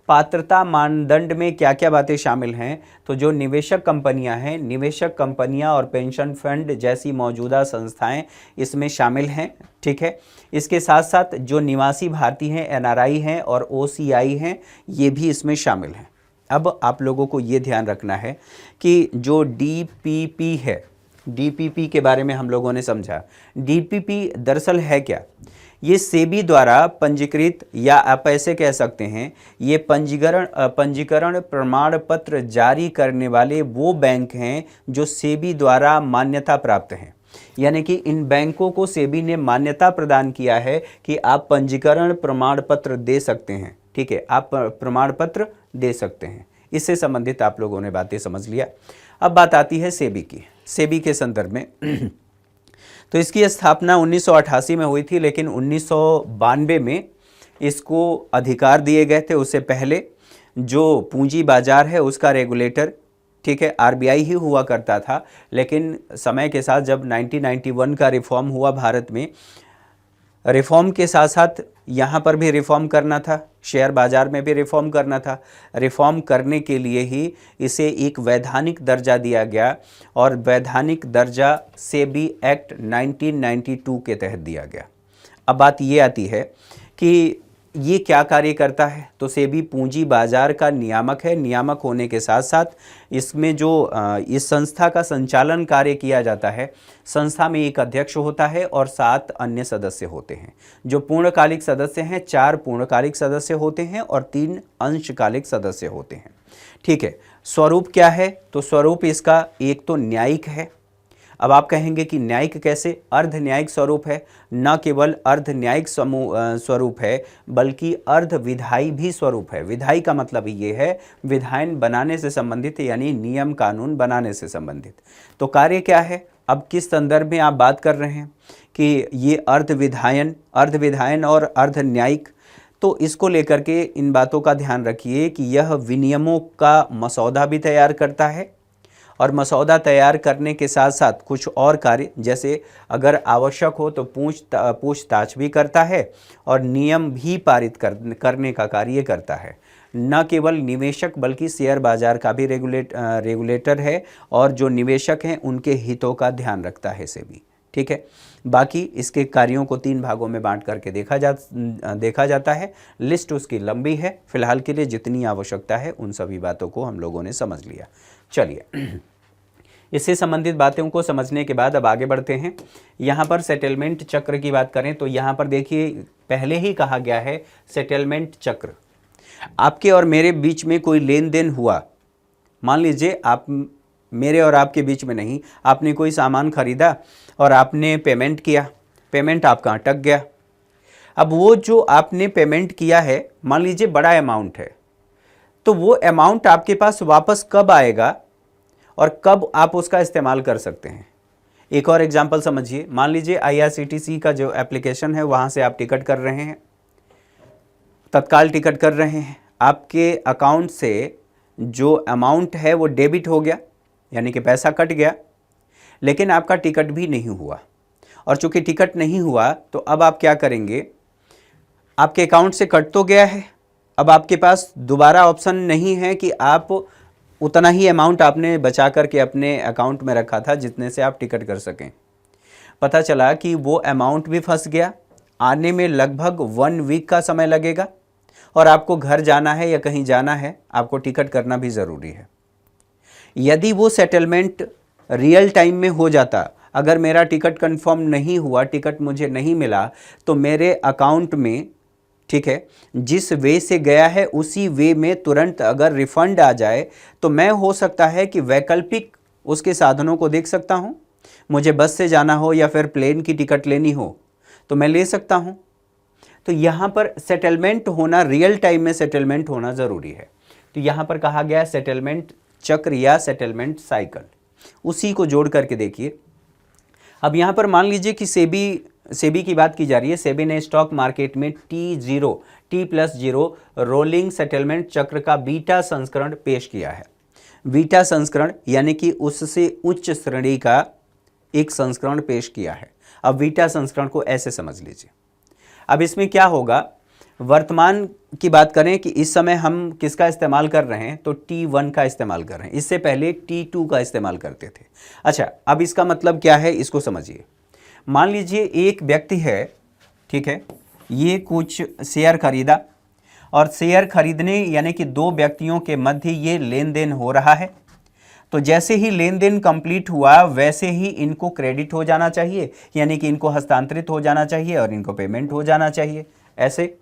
पात्रता मानदंड में क्या क्या बातें शामिल हैं, तो जो निवेशक कंपनियां हैं, निवेशक कंपनियां और पेंशन फंड जैसी मौजूदा संस्थाएं इसमें शामिल हैं। ठीक है, इसके साथ साथ जो निवासी भारतीय हैं, एनआरआई हैं और ओसीआई हैं, ये भी इसमें शामिल हैं। अब आप लोगों को ये ध्यान रखना है कि जो डीपीपी है, डीपीपी के बारे में हम लोगों ने समझा। डीपीपी दरअसल है क्या? ये सेबी द्वारा पंजीकृत, या आप ऐसे कह सकते हैं ये पंजीकरण प्रमाण पत्र जारी करने वाले वो बैंक हैं जो सेबी द्वारा मान्यता प्राप्त हैं। यानी कि इन बैंकों को सेबी ने मान्यता प्रदान किया है कि आप पंजीकरण प्रमाण पत्र दे सकते हैं। ठीक है, आप प्रमाण पत्र दे सकते हैं। इससे संबंधित आप लोगों ने बातें समझ लिया। अब बात आती है सेबी की। सेबी के संदर्भ में तो इसकी स्थापना 1988 में हुई थी, लेकिन 1992 में इसको अधिकार दिए गए थे। उससे पहले जो पूंजी बाजार है उसका रेगुलेटर, ठीक है, आरबीआई ही हुआ करता था। लेकिन समय के साथ जब 1991 का रिफॉर्म हुआ भारत में, रिफॉर्म के साथ साथ यहाँ पर भी रिफॉर्म करना था, शेयर बाजार में भी रिफॉर्म करना था। रिफॉर्म करने के लिए ही इसे एक वैधानिक दर्जा दिया गया, और वैधानिक दर्जा सेबी एक्ट 1992 के तहत दिया गया। अब बात ये आती है कि ये क्या कार्य करता है, तो सेबी पूंजी बाजार का नियामक है। नियामक होने के साथ साथ इसमें जो इस संस्था का संचालन कार्य किया जाता है, संस्था में एक अध्यक्ष होता है और 7 अन्य सदस्य होते हैं। जो पूर्णकालिक सदस्य हैं, 4 पूर्णकालिक सदस्य होते हैं और 3 अंशकालिक सदस्य होते हैं। ठीक है, स्वरूप क्या है, तो स्वरूप इसका एक तो न्यायिक है। अब आप कहेंगे कि न्यायिक कैसे? अर्ध न्यायिक स्वरूप है। न केवल अर्ध न्यायिक स्वरूप है, बल्कि अर्ध विधायी भी स्वरूप है। विधायी का मतलब ये है विधान बनाने से संबंधित, यानी नियम कानून बनाने से संबंधित। तो कार्य क्या है? अब किस संदर्भ में आप बात कर रहे हैं कि ये अर्ध विधायन और अर्ध न्यायिक, तो इसको लेकर के इन बातों का ध्यान रखिए कि यह विनियमों का मसौदा भी तैयार करता है, और मसौदा तैयार करने के साथ साथ कुछ और कार्य, जैसे अगर आवश्यक हो तो पूछताछ भी करता है और नियम भी पारित करने का कार्य करता है। न केवल निवेशक बल्कि शेयर बाजार का भी रेगुलेटर है, और जो निवेशक हैं उनके हितों का ध्यान रखता है सेबी। ठीक है, बाकी इसके कार्यों को 3 भागों में बांट करके देखा जाता है। लिस्ट उसकी लंबी है, फिलहाल के लिए जितनी आवश्यकता है उन सभी बातों को हम लोगों ने समझ लिया। चलिए, इससे संबंधित बातों को समझने के बाद अब आगे बढ़ते हैं। यहाँ पर सेटलमेंट चक्र की बात करें तो यहाँ पर देखिए, पहले ही कहा गया है सेटलमेंट चक्र। आपके और मेरे बीच में कोई लेन देन हुआ, मान लीजिए आप, मेरे और आपके बीच में नहीं, आपने कोई सामान खरीदा और आपने पेमेंट किया, पेमेंट आपका अटक गया। अब वो जो आपने पेमेंट किया है, मान लीजिए बड़ा अमाउंट है, तो वो अमाउंट आपके पास वापस कब आएगा और कब आप उसका इस्तेमाल कर सकते हैं? एक और एग्जांपल समझिए। मान लीजिए IRCTC का जो एप्लीकेशन है, वहाँ से आप टिकट कर रहे हैं, तत्काल टिकट कर रहे हैं। आपके अकाउंट से जो अमाउंट है वो डेबिट हो गया, यानी कि पैसा कट गया, लेकिन आपका टिकट भी नहीं हुआ। और चूंकि टिकट नहीं हुआ तो अब आप क्या करेंगे? आपके अकाउंट से कट तो गया है, अब आपके पास दोबारा ऑप्शन नहीं है कि आप उतना ही अमाउंट आपने बचा करके अपने अकाउंट में रखा था जितने से आप टिकट कर सकें। पता चला कि वो अमाउंट भी फंस गया, आने में लगभग 1 वीक का समय लगेगा, और आपको घर जाना है या कहीं जाना है, आपको टिकट करना भी ज़रूरी है। यदि वो सेटलमेंट रियल टाइम में हो जाता, अगर मेरा टिकट कंफर्म नहीं हुआ, टिकट मुझे नहीं मिला, तो मेरे अकाउंट में, ठीक है, जिस वे से गया है उसी वे में तुरंत अगर रिफंड आ जाए, तो मैं हो सकता है कि वैकल्पिक उसके साधनों को देख सकता हूं। मुझे बस से जाना हो या फिर प्लेन की टिकट लेनी हो तो मैं ले सकता हूं। तो यहाँ पर सेटलमेंट होना, रियल टाइम में सेटलमेंट होना ज़रूरी है। तो यहाँ पर कहा गया सेटलमेंट चक्र या सेटलमेंट साइकिल, उसी को जोड़ करके देखिए। अब यहाँ पर मान लीजिए कि सेबी की बात की जा रही है। सेबी ने स्टॉक मार्केट में T+0 रोलिंग सेटलमेंट चक्र का बीटा संस्करण पेश किया है। बीटा संस्करण यानी कि उससे उच्च श्रेणी का एक संस्करण पेश किया है। अब बीटा संस्करण को ऐसे समझ लीजिए। अब इसमें क्या होगा वर्तमान की बात करें कि इस समय हम किसका इस्तेमाल कर रहे हैं, तो T1 का इस्तेमाल कर रहे हैं। इससे पहले T2 का इस्तेमाल करते थे। अच्छा, अब इसका मतलब क्या है इसको समझिए। मान लीजिए एक व्यक्ति है, ठीक है, ये कुछ शेयर खरीदा और शेयर खरीदने यानी कि दो व्यक्तियों के मध्य ये लेन देन हो रहा है। तो जैसे ही लेन देन कंप्लीट हुआ वैसे ही इनको क्रेडिट हो जाना चाहिए, यानी कि इनको हस्तांतरित हो जाना चाहिए और इनको पेमेंट हो जाना चाहिए ऐसे।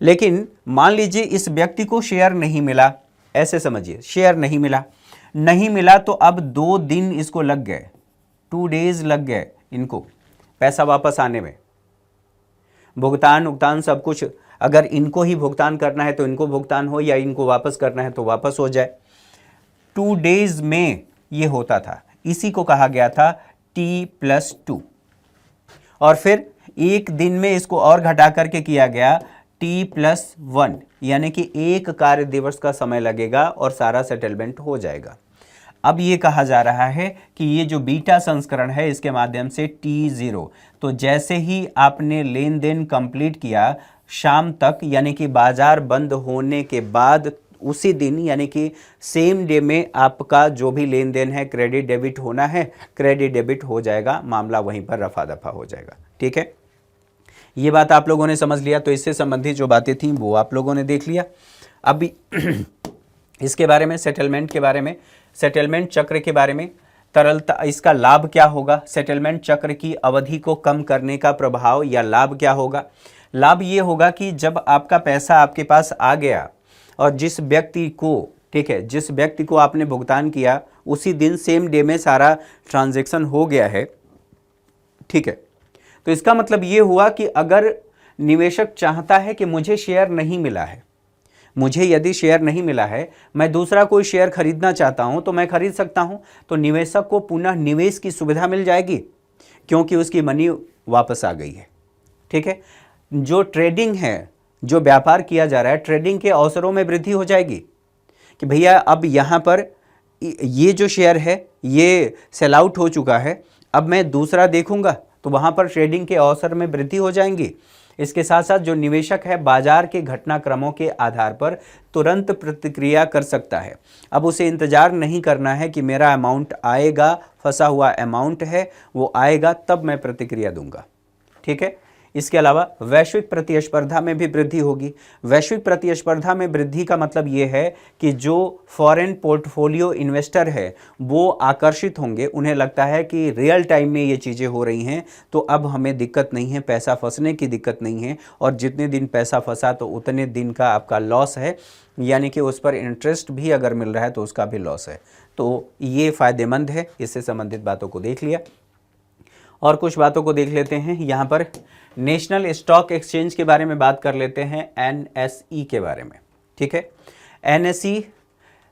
लेकिन मान लीजिए इस व्यक्ति को शेयर नहीं मिला, ऐसे समझिए, शेयर नहीं मिला तो अब 2 दिन इसको लग गए, 2 डेज लग गए इनको पैसा वापस आने में। भुगतान सब कुछ, अगर इनको ही भुगतान करना है तो इनको भुगतान हो, या इनको वापस करना है तो वापस हो जाए। 2 डेज में ये होता था, इसी को कहा गया था T+2। और फिर एक दिन में इसको और घटा करके किया गया T+1, यानी कि 1 कार्य दिवस का समय लगेगा और सारा सेटलमेंट हो जाएगा। अब ये कहा जा रहा है कि ये जो बीटा संस्करण है इसके माध्यम से T0, तो जैसे ही आपने लेन देन कंप्लीट किया शाम तक, यानी कि बाजार बंद होने के बाद उसी दिन, यानी कि सेम डे में आपका जो भी लेन देन है क्रेडिट डेबिट होना है, क्रेडिट डेबिट हो जाएगा, मामला वहीं पर रफा दफा हो जाएगा। ठीक है, ये बात आप लोगों ने समझ लिया। तो इससे संबंधित जो बातें थी वो आप लोगों ने देख लिया। अभी इसके बारे में, सेटलमेंट के बारे में, सेटलमेंट चक्र के बारे में, तरलता, इसका लाभ क्या होगा, सेटलमेंट चक्र की अवधि को कम करने का प्रभाव या लाभ क्या होगा। लाभ ये होगा कि जब आपका पैसा आपके पास आ गया और जिस व्यक्ति को, ठीक है, जिस व्यक्ति को आपने भुगतान किया उसी दिन सेम डे में सारा ट्रांजैक्शन हो गया है, ठीक है, तो इसका मतलब ये हुआ कि अगर निवेशक चाहता है कि मुझे शेयर नहीं मिला है, मुझे यदि शेयर नहीं मिला है, मैं दूसरा कोई शेयर खरीदना चाहता हूं तो मैं खरीद सकता हूं, तो निवेशक को पुनः निवेश की सुविधा मिल जाएगी क्योंकि उसकी मनी वापस आ गई है। ठीक है, जो ट्रेडिंग है, जो व्यापार किया जा रहा है, ट्रेडिंग के अवसरों में वृद्धि हो जाएगी कि भैया अब यहाँ पर ये जो शेयर है ये सेल आउट हो चुका है, अब मैं दूसरा देखूंगा, तो वहाँ पर ट्रेडिंग के अवसर में वृद्धि हो जाएंगी। इसके साथ साथ जो निवेशक है बाजार के घटनाक्रमों के आधार पर तुरंत प्रतिक्रिया कर सकता है। अब उसे इंतजार नहीं करना है कि मेरा अमाउंट आएगा, फंसा हुआ अमाउंट है वो आएगा तब मैं प्रतिक्रिया दूंगा। ठीक है, इसके अलावा वैश्विक प्रतिस्पर्धा में भी वृद्धि होगी। वैश्विक प्रतिस्पर्धा में वृद्धि का मतलब ये है कि जो फॉरेन पोर्टफोलियो इन्वेस्टर है वो आकर्षित होंगे, उन्हें लगता है कि रियल टाइम में ये चीज़ें हो रही हैं तो अब हमें दिक्कत नहीं है, पैसा फंसने की दिक्कत नहीं है, और जितने दिन पैसा फंसा तो उतने दिन का आपका लॉस है, यानी कि उस पर इंटरेस्ट भी अगर मिल रहा है तो उसका भी लॉस है। तो ये फ़ायदेमंद है। इससे संबंधित बातों को देख लिया और कुछ बातों को देख लेते हैं। यहाँ पर नेशनल स्टॉक एक्सचेंज के बारे में बात कर लेते हैं, NSE के बारे में। ठीक है, NSE,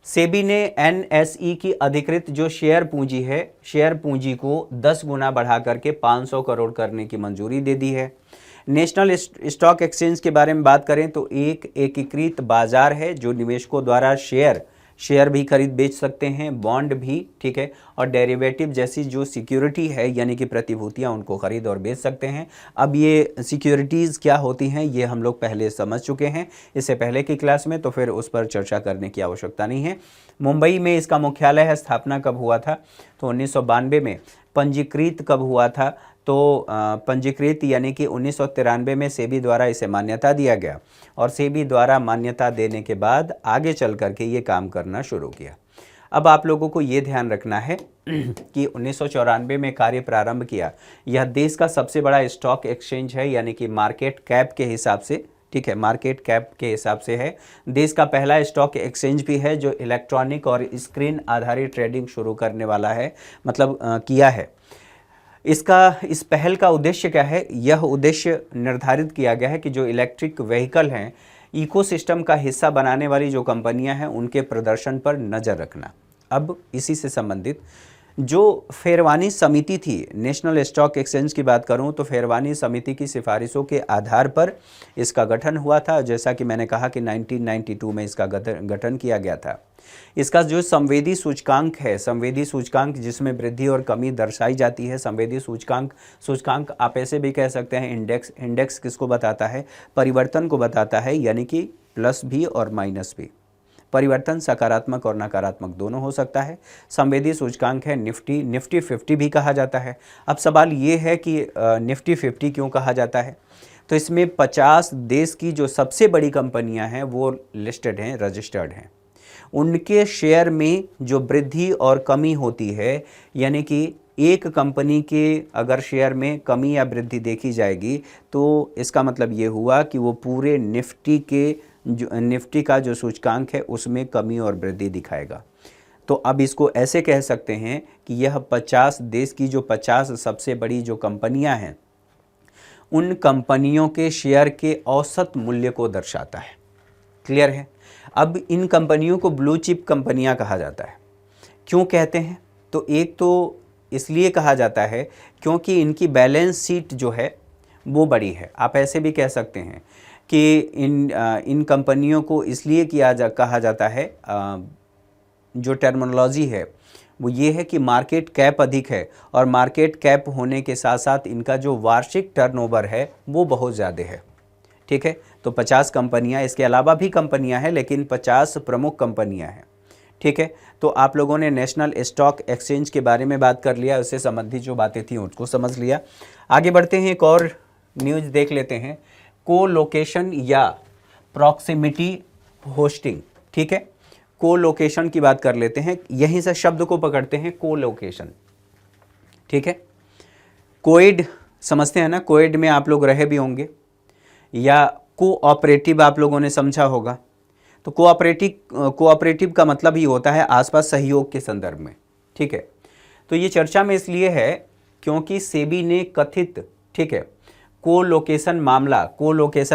सेबी ने NSE की अधिकृत जो शेयर पूंजी है, शेयर पूंजी को 10 गुना बढ़ा करके 500 करोड़ करने की मंजूरी दे दी है। नेशनल स्टॉक एक्सचेंज के बारे में बात करें तो एक एकीकृत बाजार है जो निवेशकों द्वारा शेयर भी खरीद बेच सकते हैं, बॉन्ड भी, ठीक है, और डेरिवेटिव जैसी जो सिक्योरिटी है यानी कि प्रतिभूतियां उनको खरीद और बेच सकते हैं। अब ये सिक्योरिटीज़ क्या होती हैं ये हम लोग पहले समझ चुके हैं इससे पहले की क्लास में, तो फिर उस पर चर्चा करने की आवश्यकता नहीं है। मुंबई में इसका मुख्यालय है। स्थापना कब हुआ था, तो 1992 में। पंजीकृत कब हुआ था, तो पंजीकृत यानी कि 1993 में सेबी द्वारा इसे मान्यता दिया गया, और सेबी द्वारा मान्यता देने के बाद आगे चल करके ये काम करना शुरू किया। अब आप लोगों को ये ध्यान रखना है कि 1994 में कार्य प्रारंभ किया। यह देश का सबसे बड़ा स्टॉक एक्सचेंज है, यानी कि मार्केट कैप के हिसाब से, ठीक है, मार्केट कैप के हिसाब से है। देश का पहला स्टॉक एक्सचेंज भी है जो इलेक्ट्रॉनिक और स्क्रीन आधारित ट्रेडिंग शुरू करने वाला है, मतलब किया है। इस पहल का उद्देश्य क्या है, यह उद्देश्य निर्धारित किया गया है कि जो इलेक्ट्रिक व्हीकल हैं, इकोसिस्टम का हिस्सा बनाने वाली जो कंपनियां हैं उनके प्रदर्शन पर नज़र रखना। अब इसी से संबंधित जो फेरवानी समिति थी, नेशनल स्टॉक एक्सचेंज की बात करूं तो फेरवानी समिति की सिफारिशों के आधार पर इसका गठन हुआ था। जैसा कि मैंने कहा कि 1992 में इसका गठन किया गया था। इसका जो संवेदी सूचकांक है, संवेदी सूचकांक जिसमें वृद्धि और कमी दर्शाई जाती है, संवेदी सूचकांक आप ऐसे भी कह सकते हैं इंडेक्स। इंडेक्स किसको बताता है? परिवर्तन को बताता है, यानी कि प्लस भी और माइनस भी। परिवर्तन सकारात्मक और नकारात्मक दोनों हो सकता है। संवेदी सूचकांक है निफ्टी, निफ्टी 50 भी कहा जाता है। अब सवाल ये है कि निफ्टी 50 क्यों कहा जाता है? तो इसमें 50 देश की जो सबसे बड़ी कंपनियां हैं वो लिस्टेड हैं, रजिस्टर्ड हैं। उनके शेयर में जो वृद्धि और कमी होती है, यानी कि एक कंपनी के अगर शेयर में कमी या वृद्धि देखी जाएगी तो इसका मतलब ये हुआ कि वो पूरे निफ्टी का जो सूचकांक है उसमें कमी और वृद्धि दिखाएगा। तो अब इसको ऐसे कह सकते हैं कि यह 50 देश की जो 50 सबसे बड़ी जो कंपनियां हैं उन कंपनियों के शेयर के औसत मूल्य को दर्शाता है। क्लियर है? अब इन कंपनियों को ब्लू चिप कंपनियां कहा जाता है। क्यों कहते हैं? तो एक तो इसलिए कहा जाता है क्योंकि इनकी बैलेंस शीट जो है वो बड़ी है। आप ऐसे भी कह सकते हैं कि इन कंपनियों को इसलिए कहा जाता है, जो टर्मिनोलॉजी है वो ये है कि मार्केट कैप अधिक है, और मार्केट कैप होने के साथ साथ इनका जो वार्षिक टर्नओवर है वो बहुत ज़्यादा है। ठीक है? तो 50 कंपनियां, इसके अलावा भी कंपनियां हैं लेकिन 50 प्रमुख कंपनियां हैं। ठीक है? तो आप लोगों ने नेशनल स्टॉक एक्सचेंज के बारे में बात कर लिया, उससे संबंधित जो बातें थी उसको समझ लिया। आगे बढ़ते हैं, एक और न्यूज़ देख लेते हैं, कोलोकेशन या प्रॉक्सिमिटी होस्टिंग। ठीक है? कोलोकेशन की बात कर लेते हैं, यहीं से शब्द को पकड़ते हैं, कोलोकेशन। ठीक है? कोएड समझते हैं ना, कोएड में आप लोग रहे भी होंगे, या कोऑपरेटिव आप लोगों ने समझा होगा। तो कोऑपरेटिव का मतलब ही होता है आसपास सहयोग के संदर्भ में। ठीक है? तो ये चर्चा में इसलिए है क्योंकि सेबी ने कथित, ठीक है, कोलोकेशन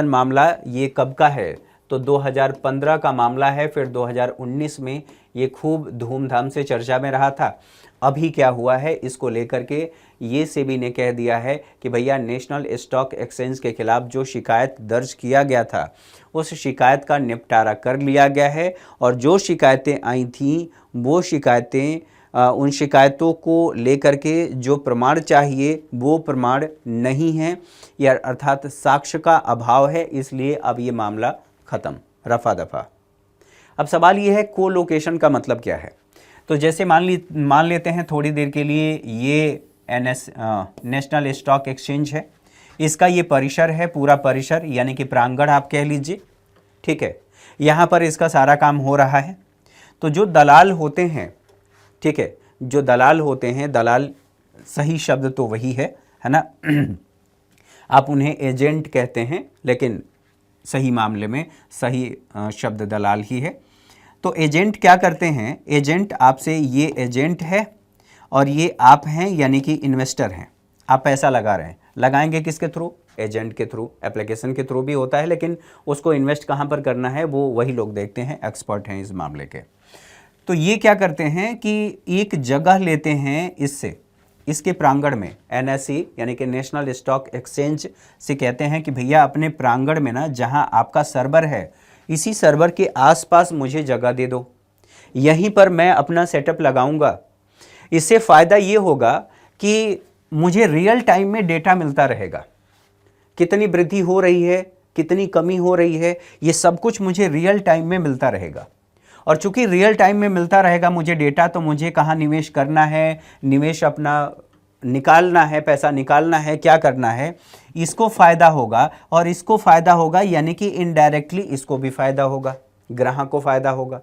मामला ये कब का है? तो 2015 का मामला है। फिर 2019 में ये खूब धूमधाम से चर्चा में रहा था। अभी क्या हुआ है, इसको लेकर के ये सेबी ने कह दिया है कि भैया नेशनल स्टॉक एक्सचेंज के खिलाफ जो शिकायत दर्ज किया गया था उस शिकायत का निपटारा कर लिया गया है, और जो शिकायतें आई थीं वो शिकायतें, उन शिकायतों को लेकर के जो प्रमाण चाहिए वो प्रमाण नहीं है, या अर्थात साक्ष्य का अभाव है, इसलिए अब ये मामला ख़त्म, रफा दफा। अब सवाल ये है कोलोकेशन का मतलब क्या है? तो जैसे मान लेते हैं थोड़ी देर के लिए ये नेशनल स्टॉक एक्सचेंज है, इसका ये परिसर है, पूरा परिसर यानी कि प्रांगण आप कह लीजिए। ठीक है? यहाँ पर इसका सारा काम हो रहा है। तो जो दलाल होते हैं, ठीक है, जो दलाल होते हैं, दलाल सही शब्द तो वही है ना आप उन्हें एजेंट कहते हैं, लेकिन सही मामले में सही शब्द दलाल ही है। तो एजेंट क्या करते हैं? एजेंट आपसे, ये एजेंट है और ये आप हैं, यानी कि इन्वेस्टर हैं। आप पैसा लगा रहे हैं, लगाएंगे किसके थ्रू? एजेंट के थ्रू। एप्लीकेशन के थ्रू भी होता है, लेकिन उसको इन्वेस्ट कहाँ पर करना है वो वही लोग देखते हैं, एक्सपर्ट हैं इस मामले के। तो ये क्या करते हैं कि एक जगह लेते हैं इसके प्रांगण में, एनएसई यानी कि नेशनल स्टॉक एक्सचेंज से कहते हैं कि भैया अपने प्रांगण में ना, जहां आपका सर्वर है, इसी सर्वर के आसपास मुझे जगह दे दो, यहीं पर मैं अपना सेटअप लगाऊंगा। इससे फ़ायदा ये होगा कि मुझे रियल टाइम में डेटा मिलता रहेगा, कितनी वृद्धि हो रही है, कितनी कमी हो रही है, ये सब कुछ मुझे रियल टाइम में मिलता रहेगा। और चूंकि रियल टाइम में मिलता रहेगा मुझे डेटा, तो मुझे कहाँ निवेश करना है, निवेश अपना निकालना है, पैसा निकालना है, क्या करना है, इसको फ़ायदा होगा। और इसको फ़ायदा होगा यानी कि इनडायरेक्टली इसको भी फ़ायदा होगा, ग्राहक को फ़ायदा होगा।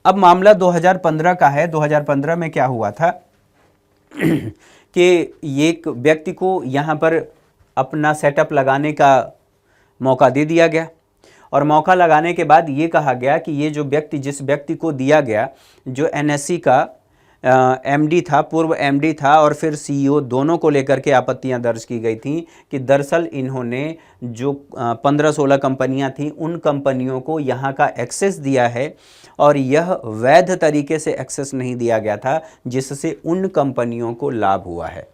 अब मामला 2015 का है। 2015 में क्या हुआ था कि एक व्यक्ति को यहाँ पर अपना सेटअप लगाने का मौका दे दिया गया, और मौका लगाने के बाद ये कहा गया कि ये जो व्यक्ति, जिस व्यक्ति को दिया गया, जो एनएसई का एमडी था, पूर्व एमडी था और फिर सीईओ, दोनों को लेकर के आपत्तियां दर्ज की गई थी कि दरअसल इन्होंने जो 15-16 कंपनियां थी उन कंपनियों को यहाँ का एक्सेस दिया है और यह वैध तरीके से एक्सेस नहीं दिया गया था, जिससे उन कंपनियों को लाभ हुआ है।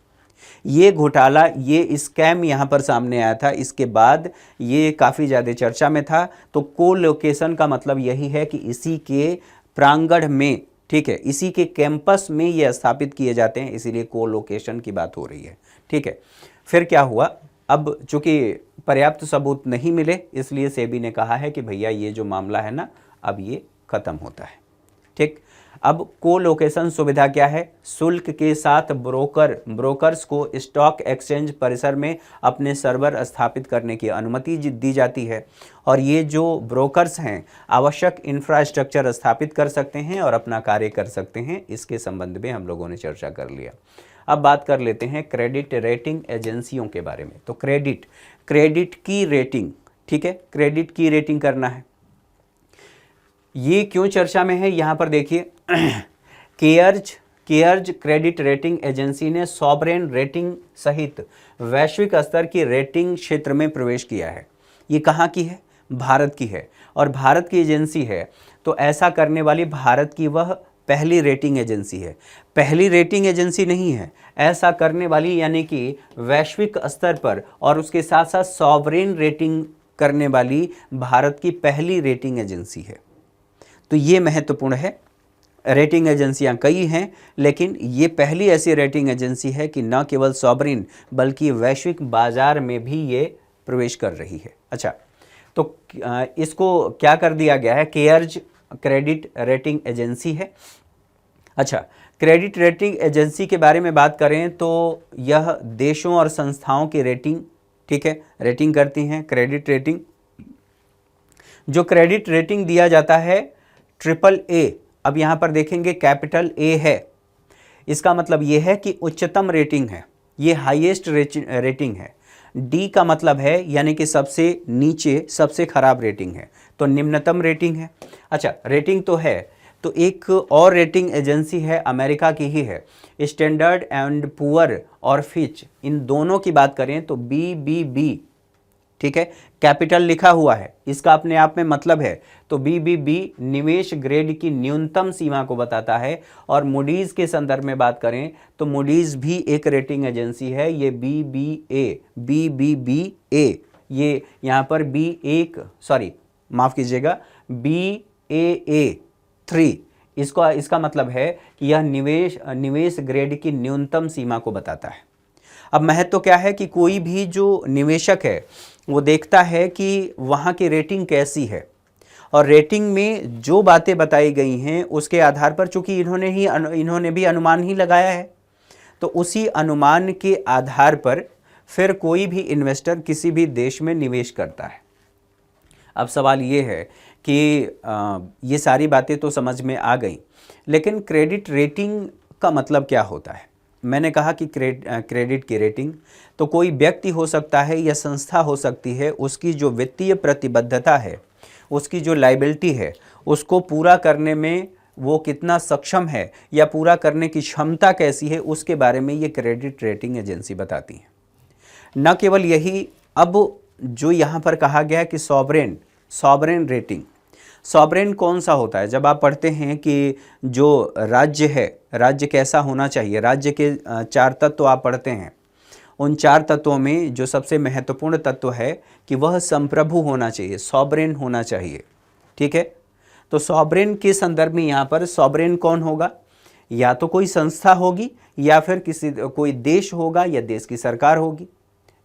ये घोटाला, ये स्कैम यहाँ पर सामने आया था। इसके बाद ये काफ़ी ज़्यादा चर्चा में था। तो कोलोकेशन का मतलब यही है कि इसी के प्रांगण में, ठीक है, इसी के कैंपस में ये स्थापित किए जाते हैं, इसीलिए कोलोकेशन की बात हो रही है। ठीक है, फिर क्या हुआ, अब चूंकि पर्याप्त सबूत नहीं मिले, इसलिए सेबी ने कहा है कि भैया ये जो मामला है ना, अब ये खत्म होता है। ठीक, अब कोलोकेशन सुविधा क्या है? शुल्क के साथ ब्रोकर्स को स्टॉक एक्सचेंज परिसर में अपने सर्वर स्थापित करने की अनुमति दी जाती है और ये जो ब्रोकर्स हैं आवश्यक इंफ्रास्ट्रक्चर स्थापित कर सकते हैं और अपना कार्य कर सकते हैं। इसके संबंध में हम लोगों ने चर्चा कर लिया। अब बात कर लेते हैं क्रेडिट रेटिंग एजेंसियों के बारे में। तो क्रेडिट की रेटिंग, ठीक है, क्रेडिट की रेटिंग करना है, ये क्यों चर्चा में है? यहाँ पर देखिए, केयर्ज क्रेडिट रेटिंग एजेंसी ने सॉवरेन रेटिंग सहित वैश्विक स्तर की रेटिंग क्षेत्र में प्रवेश किया है। ये कहाँ की है? भारत की है और भारत की एजेंसी है। तो ऐसा करने वाली भारत की वह पहली रेटिंग एजेंसी है। पहली रेटिंग एजेंसी नहीं है, ऐसा करने वाली यानी कि वैश्विक स्तर पर और उसके साथ साथ सॉवरेन रेटिंग करने वाली भारत की पहली रेटिंग एजेंसी है। तो ये महत्वपूर्ण है। रेटिंग एजेंसियां कई हैं, लेकिन ये पहली ऐसी रेटिंग एजेंसी है कि न केवल सॉवरेन बल्कि वैश्विक बाजार में भी ये प्रवेश कर रही है। अच्छा, तो इसको क्या कर दिया गया है? केयर्ज क्रेडिट रेटिंग एजेंसी है। अच्छा, क्रेडिट रेटिंग एजेंसी के बारे में बात करें तो यह देशों और संस्थाओं की रेटिंग, ठीक है, रेटिंग करती हैं। क्रेडिट रेटिंग, जो क्रेडिट रेटिंग दिया जाता है AAA, अब यहाँ पर देखेंगे कैपिटल A है, इसका मतलब ये है कि उच्चतम रेटिंग है, ये हाईएस्ट रेटिंग है। D का मतलब है यानी कि सबसे नीचे, सबसे खराब रेटिंग है, तो निम्नतम रेटिंग है। अच्छा, रेटिंग तो है, तो एक और रेटिंग एजेंसी है, अमेरिका की ही है, स्टैंडर्ड एंड पुअर और फिच, इन दोनों की बात करें तो BBB, ठीक है, कैपिटल लिखा हुआ है, इसका अपने आप में मतलब है। तो BBB निवेश ग्रेड की न्यूनतम सीमा को बताता है। और मूडीज के संदर्भ में बात करें तो मूडीज भी एक रेटिंग एजेंसी है, ये BBBA, ये यहाँ पर BAA3, इसका मतलब है कि यह निवेश ग्रेड की न्यूनतम सीमा को बताता है। अब महत्व क्या है कि कोई भी जो निवेशक है वो देखता है कि वहाँ की रेटिंग कैसी है और रेटिंग में जो बातें बताई गई हैं उसके आधार पर, चूंकि इन्होंने भी अनुमान ही लगाया है, तो उसी अनुमान के आधार पर फिर कोई भी इन्वेस्टर किसी भी देश में निवेश करता है। अब सवाल ये है कि ये सारी बातें तो समझ में आ गई, लेकिन क्रेडिट रेटिंग का मतलब क्या होता है? मैंने कहा कि क्रेडिट की रेटिंग तो कोई व्यक्ति हो सकता है या संस्था हो सकती है, उसकी जो वित्तीय प्रतिबद्धता है, उसकी जो लायबिलिटी है, उसको पूरा करने में वो कितना सक्षम है या पूरा करने की क्षमता कैसी है, उसके बारे में ये क्रेडिट रेटिंग एजेंसी बताती है। न केवल यही, अब जो यहाँ पर कहा गया है कि सॉवरेन रेटिंग, सॉवरेन कौन सा होता है? जब आप पढ़ते हैं कि जो राज्य है, राज्य कैसा होना चाहिए, राज्य के 4 तत्व आप पढ़ते हैं, उन 4 तत्वों में जो सबसे महत्वपूर्ण तत्व है कि वह संप्रभु होना चाहिए, सॉवरेन होना चाहिए, ठीक है। तो सॉवरेन के संदर्भ में यहाँ पर सॉवरेन कौन होगा? या तो कोई संस्था होगी या फिर कोई देश होगा या देश की सरकार होगी,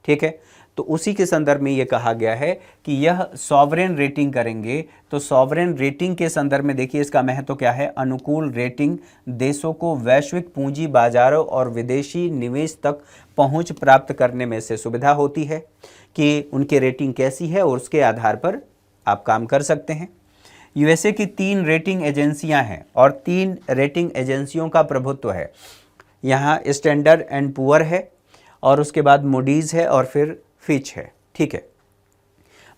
ठीक है। तो उसी के संदर्भ में ये कहा गया है कि यह सॉवरेन रेटिंग करेंगे। तो सॉवरेन रेटिंग के संदर्भ में देखिए इसका महत्व क्या है। अनुकूल रेटिंग देशों को वैश्विक पूंजी बाजारों और विदेशी निवेश तक पहुंच प्राप्त करने में से सुविधा होती है कि उनकी रेटिंग कैसी है और उसके आधार पर आप काम कर सकते हैं। यूएसए की 3 रेटिंग एजेंसियां हैं और 3 रेटिंग एजेंसियों का प्रभुत्व है। यहाँ स्टैंडर्ड एंड पुअर है और उसके बाद मूडीज है और फिर फिच है, ठीक है।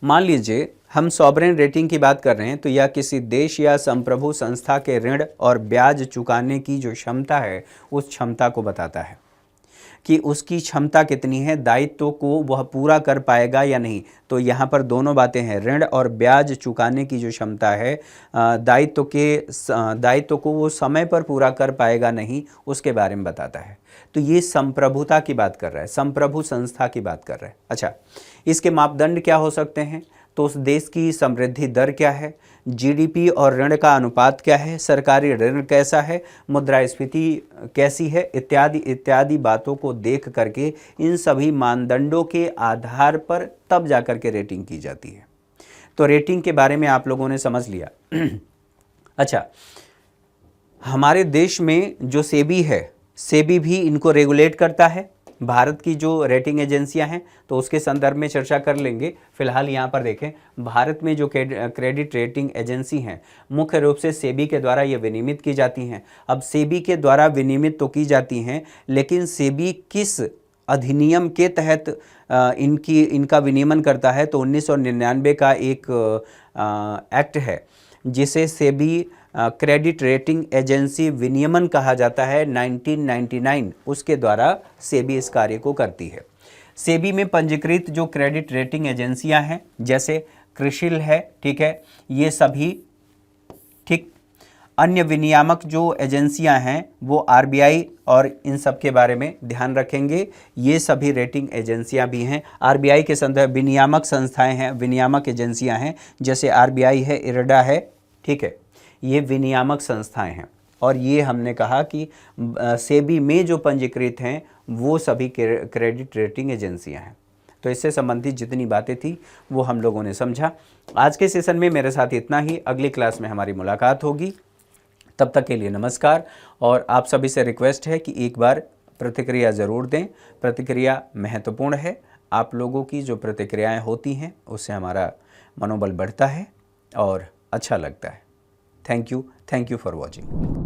मान लीजिए हम सॉवरेन रेटिंग की बात कर रहे हैं तो यह किसी देश या संप्रभु संस्था के ऋण और ब्याज चुकाने की जो क्षमता है उस क्षमता को बताता है कि उसकी क्षमता कितनी है, दायित्व को वह पूरा कर पाएगा या नहीं। तो यहाँ पर दोनों बातें हैं, ऋण और ब्याज चुकाने की जो क्षमता है, दायित्व को वो समय पर पूरा कर पाएगा नहीं, उसके बारे में बताता है। तो ये संप्रभुता की बात कर रहा है, संप्रभु संस्था की बात कर रहा है। अच्छा, इसके मापदंड क्या हो सकते हैं? तो उस देश की समृद्धि दर क्या है, जीडीपी और ऋण का अनुपात क्या है, सरकारी ऋण कैसा है, मुद्रास्फीति कैसी है, इत्यादि इत्यादि बातों को देख करके इन सभी मानदंडों के आधार पर तब जाकर के रेटिंग की जाती है। तो रेटिंग के बारे में आप लोगों ने समझ लिया। अच्छा, हमारे देश में जो सेबी है, सेबी भी इनको रेगुलेट करता है। भारत की जो रेटिंग एजेंसियां हैं तो उसके संदर्भ में चर्चा कर लेंगे। फिलहाल यहाँ पर देखें, भारत में जो क्रेडिट रेटिंग एजेंसी हैं मुख्य रूप से सेबी के द्वारा ये विनियमित की जाती हैं। अब सेबी के द्वारा विनियमित तो की जाती हैं, लेकिन सेबी किस अधिनियम के तहत इनका विनियमन करता है? तो 1999 का एक एक्ट है जिसे सेबी क्रेडिट रेटिंग एजेंसी विनियमन कहा जाता है, 1999, उसके द्वारा सेबी इस कार्य को करती है। सेबी में पंजीकृत जो क्रेडिट रेटिंग एजेंसियां हैं जैसे क्रिसिल है, ठीक है, ये सभी, ठीक। अन्य विनियामक जो एजेंसियां हैं वो आरबीआई और इन सब के बारे में ध्यान रखेंगे। ये सभी रेटिंग एजेंसियां भी हैं। आरबीआई के संदर्भ विनियामक संस्थाएं हैं, विनियामक एजेंसियां हैं, जैसे आरबीआई है, इरडा है, ठीक है, ये विनियामक संस्थाएं हैं। और ये हमने कहा कि सेबी में जो पंजीकृत हैं वो सभी क्रेडिट रेटिंग एजेंसियां हैं। तो इससे संबंधित जितनी बातें थी वो हम लोगों ने समझा। आज के सेशन में मेरे साथ इतना ही। अगली क्लास में हमारी मुलाकात होगी। तब तक के लिए नमस्कार। और आप सभी से रिक्वेस्ट है कि एक बार प्रतिक्रिया ज़रूर दें। प्रतिक्रिया महत्वपूर्ण है। आप लोगों की जो प्रतिक्रियाएँ होती हैं उससे हमारा मनोबल बढ़ता है और अच्छा लगता है। Thank you for watching.